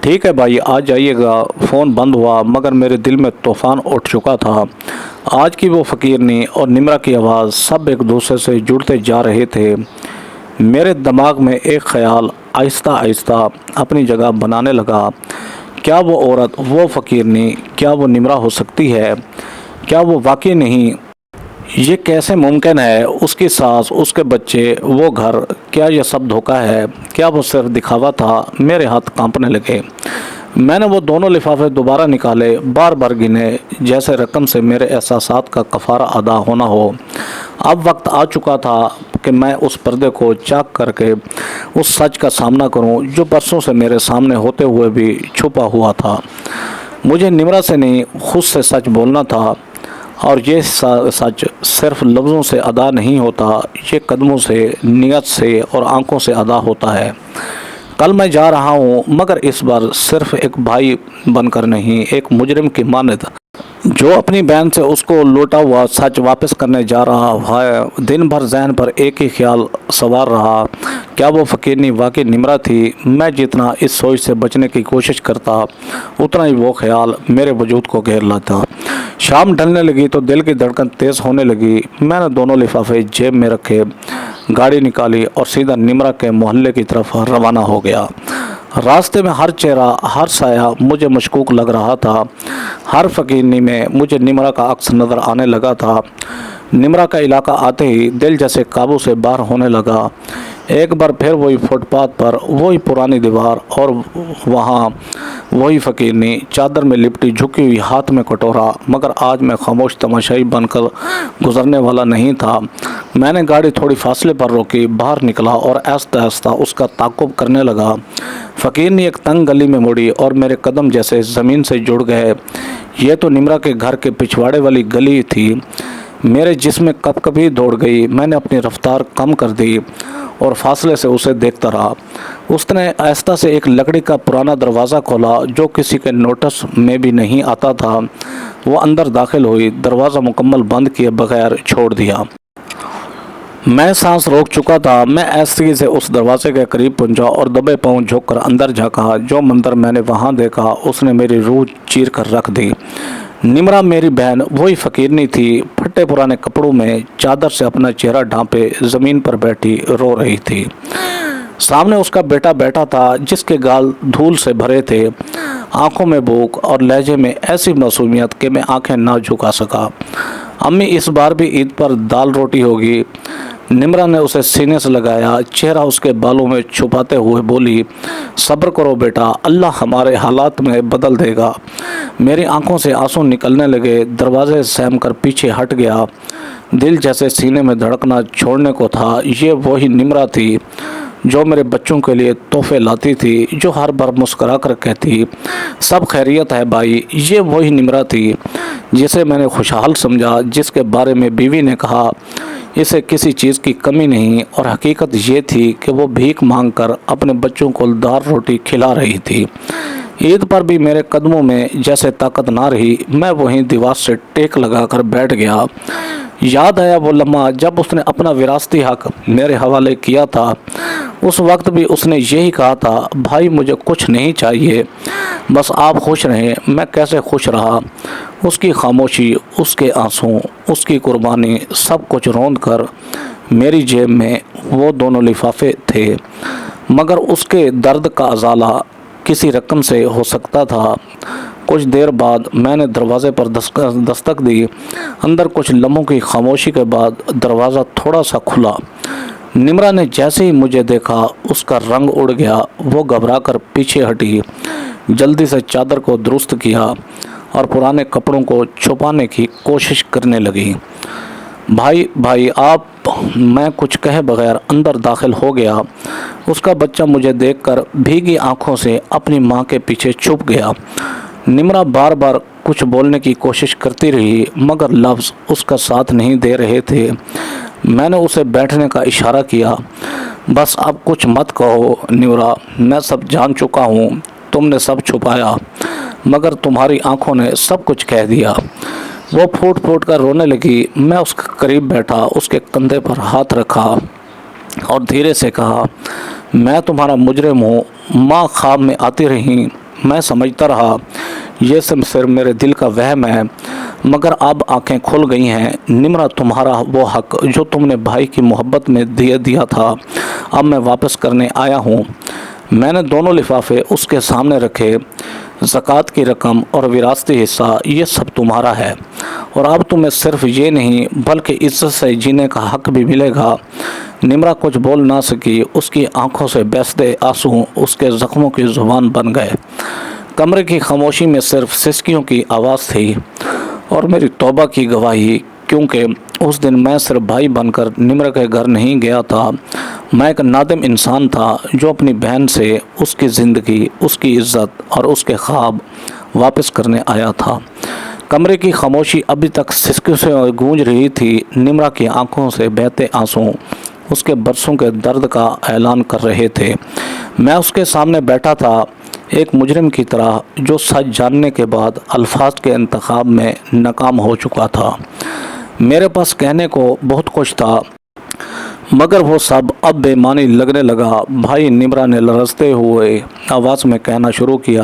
ठीक है भाई, आ जाइएगा। फ़ोन बंद हुआ, मगर मेरे दिल में तूफ़ान उठ चुका था। आज की वो फ़कीरनी और निम्रा की आवाज़ सब एक दूसरे से जुड़ते जा रहे थे। मेरे दिमाग में एक ख़याल आहिस्ता आहिस्ता अपनी जगह बनाने लगा। क्या वो औरत, वो फ़कीरनी, क्या वो निम्रा हो सकती है? क्या वो वाकई नहीं? ये कैसे मुमकिन है? उसकी सास, उसके बच्चे, वो घर, क्या ये सब धोखा है? क्या वो सिर्फ दिखावा था? मेरे हाथ कांपने लगे। मैंने वो दोनों लिफाफे दोबारा निकाले, बार बार गिने, जैसे रकम से मेरे एहसासात का कफ़ारा अदा होना हो। अब वक्त आ चुका था कि मैं उस पर्दे को चाक करके उस सच का सामना करूं जो बरसों से मेरे सामने होते हुए भी छुपा हुआ था। मुझे निम्रा से नहीं, खुद से सच बोलना था। और ये सच सिर्फ लफ्ज़ों से अदा नहीं होता, ये कदमों से, नियत से और आंखों से अदा होता है। कल मैं जा रहा हूँ, मगर इस बार सिर्फ एक भाई बनकर नहीं, एक मुजरिम की मानद जो अपनी बहन से उसको लौटा हुआ सच वापस करने जा रहा है। दिन भर जहन पर एक ही ख्याल सवार रहा, क्या वो फ़कीरनी वाकई निम्रा थी? मैं जितना इस सोच से बचने की कोशिश करता, उतना ही वो ख्याल मेरे वजूद को घेर लाता। शाम ढलने लगी तो दिल की धड़कन तेज़ होने लगी। मैंने दोनों लिफाफे जेब में रखे, गाड़ी निकाली और सीधा निम्रा के मोहल्ले की तरफ रवाना हो गया। रास्ते में हर चेहरा, हर साया मुझे मशकूक लग रहा था। हर फ़कीरनी में मुझे निम्रा का अक्स नज़र आने लगा था। निम्रा का इलाका आते ही दिल जैसे काबू से बाहर होने लगा। ایک بار پھر وہی فٹ پاتھ پر وہی پرانی دیوار اور وہاں وہی فقیرنی چادر میں لپٹی جھکی ہوئی ہاتھ میں کٹورا، مگر آج میں خاموش تماشائی بن کر گزرنے والا نہیں تھا۔ میں نے گاڑی تھوڑی فاصلے پر روکی، باہر نکلا اور آہستہ آہستہ اس کا تعاقب کرنے لگا۔ فقیرنی ایک تنگ گلی میں مڑی اور میرے قدم جیسے زمین سے جڑ گئے۔ یہ تو نمرا کے گھر کے پچھواڑے والی گلی تھی۔ میرے جسم میں کپ کپی دوڑ گئی۔ میں نے اپنی رفتار کم کر دی اور فاصلے سے اسے دیکھتا رہا۔ اس نے آہستہ سے ایک لکڑی کا پرانا دروازہ کھولا جو کسی کے نوٹس میں بھی نہیں آتا تھا۔ وہ اندر داخل ہوئی، دروازہ مکمل بند کیے بغیر چھوڑ دیا۔ میں سانس روک چکا تھا۔ میں آہستگی سے اس دروازے کے قریب پہنچا اور دبے پاؤں جھک کر اندر جھانکا۔ جو منظر میں نے وہاں دیکھا اس نے میری روح چیر کر رکھ دی۔ نمرا میری بہن وہی فقیرنی تھی، پھٹے پرانے کپڑوں میں چادر سے اپنا چہرہ ڈھانپے زمین پر بیٹھی رو رہی تھی۔ سامنے اس کا بیٹا بیٹھا تھا جس کے گال دھول سے بھرے تھے، آنکھوں میں بھوک اور لہجے میں ایسی معصومیت کہ میں آنکھیں نہ جھکا سکا۔ امی اس بار بھی عید پر دال روٹی ہوگی؟ نمرا نے اسے سینے سے لگایا، چہرہ اس کے بالوں میں چھپاتے ہوئے بولی، صبر کرو بیٹا، اللہ ہمارے حالات میں بدل دے گا۔ میری آنکھوں سے آنسو نکلنے لگے، دروازے سہم کر پیچھے ہٹ گیا۔ دل جیسے سینے میں دھڑکنا چھوڑنے کو تھا۔ یہ وہی نمرا تھی جو میرے بچوں کے لیے تحفے لاتی تھی، جو ہر بار مسکرا کر کہتی سب خیریت ہے بھائی۔ یہ وہی نمرا تھی جسے میں نے خوشحال سمجھا، جس کے بارے میں بیوی نے کہا اسے کسی چیز کی کمی نہیں، اور حقیقت یہ تھی کہ وہ بھیک مانگ کر اپنے بچوں کو دال روٹی کھلا رہی تھی۔ عید پر بھی میرے قدموں میں جیسے طاقت نہ رہی، میں وہیں دیوار سے ٹیک لگا کر بیٹھ گیا۔ یاد آیا وہ لمحہ جب اس نے اپنا وراثتی حق میرے حوالے کیا تھا۔ اس وقت بھی اس نے یہی کہا تھا، بھائی مجھے کچھ نہیں چاہیے، بس آپ خوش رہیں۔ میں کیسے خوش رہا؟ اس کی خاموشی، اس کے آنسو، اس کی قربانی، سب کچھ روند کر میری جیب میں وہ دونوں لفافے تھے، مگر اس کے درد کا ازالہ کسی رقم سے ہو سکتا تھا۔ کچھ دیر بعد میں نے دروازے پر دستک دی۔ اندر کچھ لمحوں کی خاموشی کے بعد دروازہ تھوڑا سا کھلا۔ نمرا نے جیسے ہی مجھے دیکھا اس کا رنگ اڑ گیا۔ وہ گھبرا کر پیچھے ہٹی، جلدی سے چادر کو درست کیا اور پرانے کپڑوں کو چھپانے کی کوشش کرنے لگی۔ بھائی آپ، میں کچھ کہے بغیر اندر داخل ہو گیا۔ اس کا بچہ مجھے دیکھ کر بھیگی آنکھوں سے اپنی ماں کے پیچھے چھپ گیا۔ نمرا بار بار کچھ بولنے کی کوشش کرتی رہی، مگر لفظ اس کا ساتھ نہیں دے رہے تھے۔ میں نے اسے بیٹھنے کا اشارہ کیا۔ بس اب کچھ مت کہو نمرا، میں سب جان چکا ہوں۔ تم نے سب چھپایا، مگر تمہاری آنکھوں نے سب کچھ کہہ دیا۔ وہ پھوٹ پھوٹ کر رونے لگی۔ میں اس کے قریب بیٹھا، اس کے کندھے پر ہاتھ رکھا اور دھیرے سے کہا، میں تمہارا مجرم ہوں۔ ماں خواب میں آتی رہی، میں سمجھتا رہا یہ صرف میرے دل کا وہم ہے، مگر اب آنکھیں کھل گئی ہیں۔ نمرا تمہارا وہ حق جو تم نے بھائی کی محبت میں دیا تھا، اب میں واپس کرنے آیا ہوں۔ میں نے دونوں لفافے اس کے سامنے رکھے۔ زکوٰۃ کی رقم اور وراثتی حصہ یہ سب تمہارا ہے، اور اب تمہیں صرف یہ نہیں بلکہ عزت سے جینے کا حق بھی ملے گا۔ نمرا کچھ بول نہ سکی۔ اس کی آنکھوں سے بہتے آنسو اس کے زخموں کی زبان بن گئے۔ کمرے کی خاموشی میں صرف سسکیوں کی آواز تھی اور میری توبہ کی گواہی، کیونکہ اس دن میں صرف بھائی بن کر نمرا کے گھر نہیں گیا تھا، میں ایک نادم انسان تھا جو اپنی بہن سے اس کی زندگی، اس کی عزت اور اس کے خواب واپس کرنے آیا تھا۔ کمرے کی خاموشی ابھی تک سسکیوں سے گونج رہی تھی۔ نمرا کی آنکھوں سے بہتے آنسو اس کے برسوں کے درد کا اعلان کر رہے تھے۔ میں اس کے سامنے بیٹھا تھا، ایک مجرم کی طرح جو سچ جاننے کے بعد الفاظ کے انتخاب میں ناکام ہو چکا تھا۔ میرے پاس کہنے کو بہت کچھ تھا، مگر وہ سب اب بے معنی لگنے لگا۔ بھائی، نمرا نے لرزتے ہوئے آواز میں کہنا شروع کیا،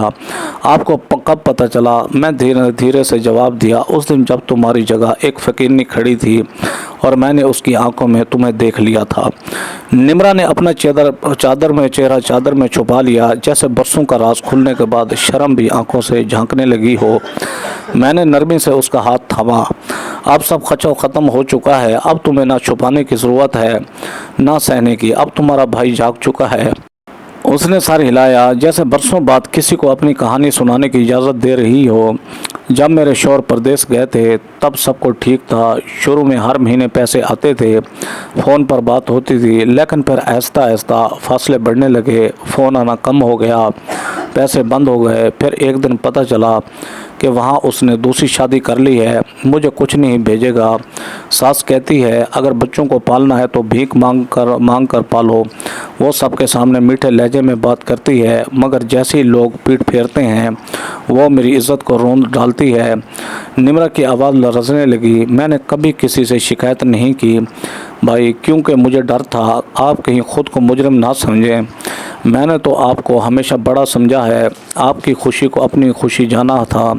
آپ کو کب پتہ چلا؟ میں دھیرے سے جواب دیا، اس دن جب تمہاری جگہ ایک فقیرنی کھڑی تھی اور میں نے اس کی آنکھوں میں تمہیں دیکھ لیا تھا۔ نمرا نے اپنا چہرہ چادر میں چھپا لیا، جیسے برسوں کا راز کھلنے کے بعد شرم بھی آنکھوں سے جھانکنے لگی ہو۔ میں نے نرمی سے اس کا ہاتھ تھاما۔ اب سب خچو ختم ہو چکا ہے، اب تمہیں نہ چھپانے کی ضرورت ہے نہ سہنے کی، اب تمہارا بھائی جاگ چکا ہے۔ اس نے سر ہلایا جیسے برسوں بعد کسی کو اپنی کہانی سنانے کی اجازت دے رہی ہو۔ جب میرے شوہر پردیس گئے تھے تب سب کو ٹھیک تھا، شروع میں ہر مہینے پیسے آتے تھے، فون پر بات ہوتی تھی، لیکن پھر آہستہ آہستہ فاصلے بڑھنے لگے، فون آنا کم ہو گیا، پیسے بند ہو گئے۔ پھر ایک دن پتہ چلا کہ وہاں اس نے دوسری شادی کر لی ہے، مجھے کچھ نہیں بھیجے گا۔ ساس کہتی ہے اگر بچوں کو پالنا ہے تو بھیک مانگ کر پالو۔ وہ سب کے سامنے میٹھے لہجے میں بات کرتی ہے، مگر جیسے ہی لوگ پیٹ پھیرتے ہیں وہ میری عزت کو روند ڈالتی ہے۔ نمرا کی آواز لرزنے لگی۔ میں نے کبھی کسی سے شکایت نہیں کی بھائی، کیونکہ مجھے ڈر تھا آپ کہیں خود کو مجرم نہ سمجھیں۔ میں نے تو آپ کو ہمیشہ بڑا سمجھا ہے، آپ کی خوشی کو اپنی خوشی جانا تھا۔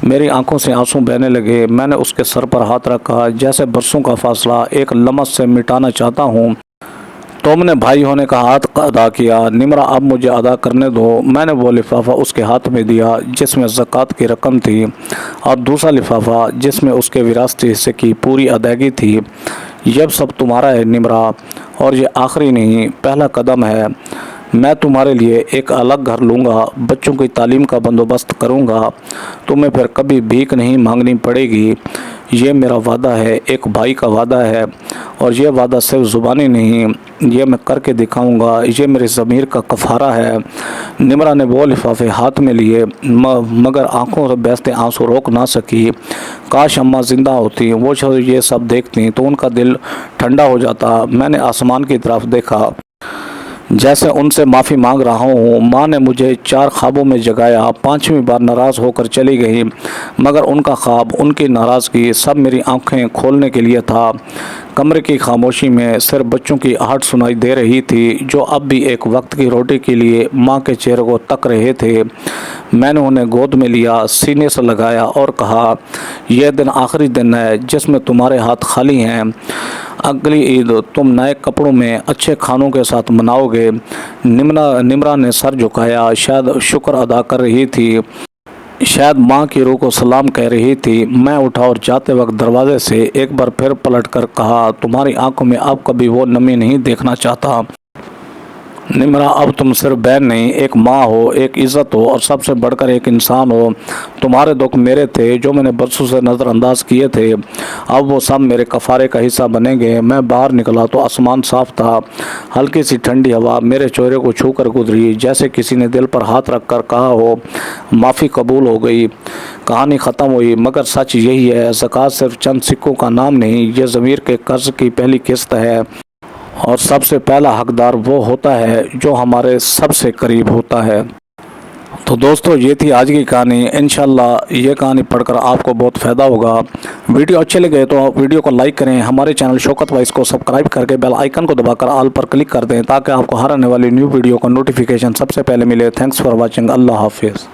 میری آنکھوں سے آنسو بہنے لگے۔ میں نے اس کے سر پر ہاتھ رکھا جیسے برسوں کا فاصلہ ایک لمس سے مٹانا چاہتا ہوں۔ تم نے بھائی ہونے کا حق ادا کیا نمرا، اب مجھے ادا کرنے دو۔ میں نے وہ لفافہ اس کے ہاتھ میں دیا جس میں زکوٰۃ کی رقم تھی، اور دوسرا لفافہ جس میں اس کے وراثتی حصے کی پوری ادائیگی تھی۔ یہ سب تمہارا ہے نمرا، اور یہ آخری نہیں، پہلا قدم ہے۔ میں تمہارے لیے ایک الگ گھر لوں گا، بچوں کی تعلیم کا بندوبست کروں گا، تمہیں پھر کبھی بھیک نہیں مانگنی پڑے گی۔ یہ میرا وعدہ ہے، ایک بھائی کا وعدہ ہے، اور یہ وعدہ صرف زبانی نہیں، یہ میں کر کے دکھاؤں گا، یہ میرے ضمیر کا کفارہ ہے۔ نمرا نے وہ لفافے ہاتھ میں لیے مگر آنکھوں سے بہتے آنسو روک نہ سکی۔ کاش اماں زندہ ہوتی، وہ یہ سب دیکھتی تو ان کا دل ٹھنڈا ہو جاتا۔ میں نے آسمان کی طرف دیکھا جیسے ان سے معافی مانگ رہا ہوں۔ ماں نے مجھے 4 خوابوں میں جگایا، 5ویں بار ناراض ہو کر چلی گئی، مگر ان کا خواب، ان کی ناراضگی سب میری آنکھیں کھولنے کے لیے تھا۔ کمرے کی خاموشی میں صرف بچوں کی آہٹ سنائی دے رہی تھی جو اب بھی ایک وقت کی روٹی کے لیے ماں کے چہرے کو تک رہے تھے۔ میں نے انہیں گود میں لیا، سینے سے لگایا اور کہا یہ دن آخری دن ہے جس میں تمہارے ہاتھ خالی ہیں، اگلی عید تم نئے کپڑوں میں اچھے کھانوں کے ساتھ مناؤ گے۔ نمرا نے سر جھکایا، شاید شکر ادا کر رہی تھی، شاید ماں کی روح کو سلام کہہ رہی تھی۔ میں اٹھا اور جاتے وقت دروازے سے ایک بار پھر پلٹ کر کہا تمہاری آنکھوں میں اب کبھی وہ نمی نہیں دیکھنا چاہتا۔ نمرا، اب تم صرف بہن نہیں، ایک ماں ہو، ایک عزت ہو، اور سب سے بڑھ کر ایک انسان ہو۔ تمہارے دکھ میرے تھے جو میں نے برسوں سے نظر انداز کیے تھے، اب وہ سب میرے کفارے کا حصہ بنیں گے۔ میں باہر نکلا تو آسمان صاف تھا، ہلکی سی ٹھنڈی ہوا میرے چہرے کو چھو کر گزری جیسے کسی نے دل پر ہاتھ رکھ کر کہا ہو معافی قبول ہو گئی۔ کہانی ختم ہوئی، مگر سچ یہی ہے، زکوٰۃ صرف چند سکوں کا نام نہیں، یہ ضمیر کے قرض کی پہلی قسط ہے، اور سب سے پہلا حقدار وہ ہوتا ہے جو ہمارے سب سے قریب ہوتا ہے۔ تو دوستو، یہ تھی آج کی کہانی۔ انشاءاللہ یہ کہانی پڑھ کر آپ کو بہت فائدہ ہوگا۔ ویڈیو اچھے لگے تو ویڈیو کو لائک کریں، ہمارے چینل شوکت وائس کو سبسکرائب کر کے بیل آئیکن کو دبا کر آل پر کلک کر دیں تاکہ آپ کو ہر آنے والی نیو ویڈیو کا نوٹیفیکیشن سب سے پہلے ملے۔ Thanks for watching. اللہ حافظ۔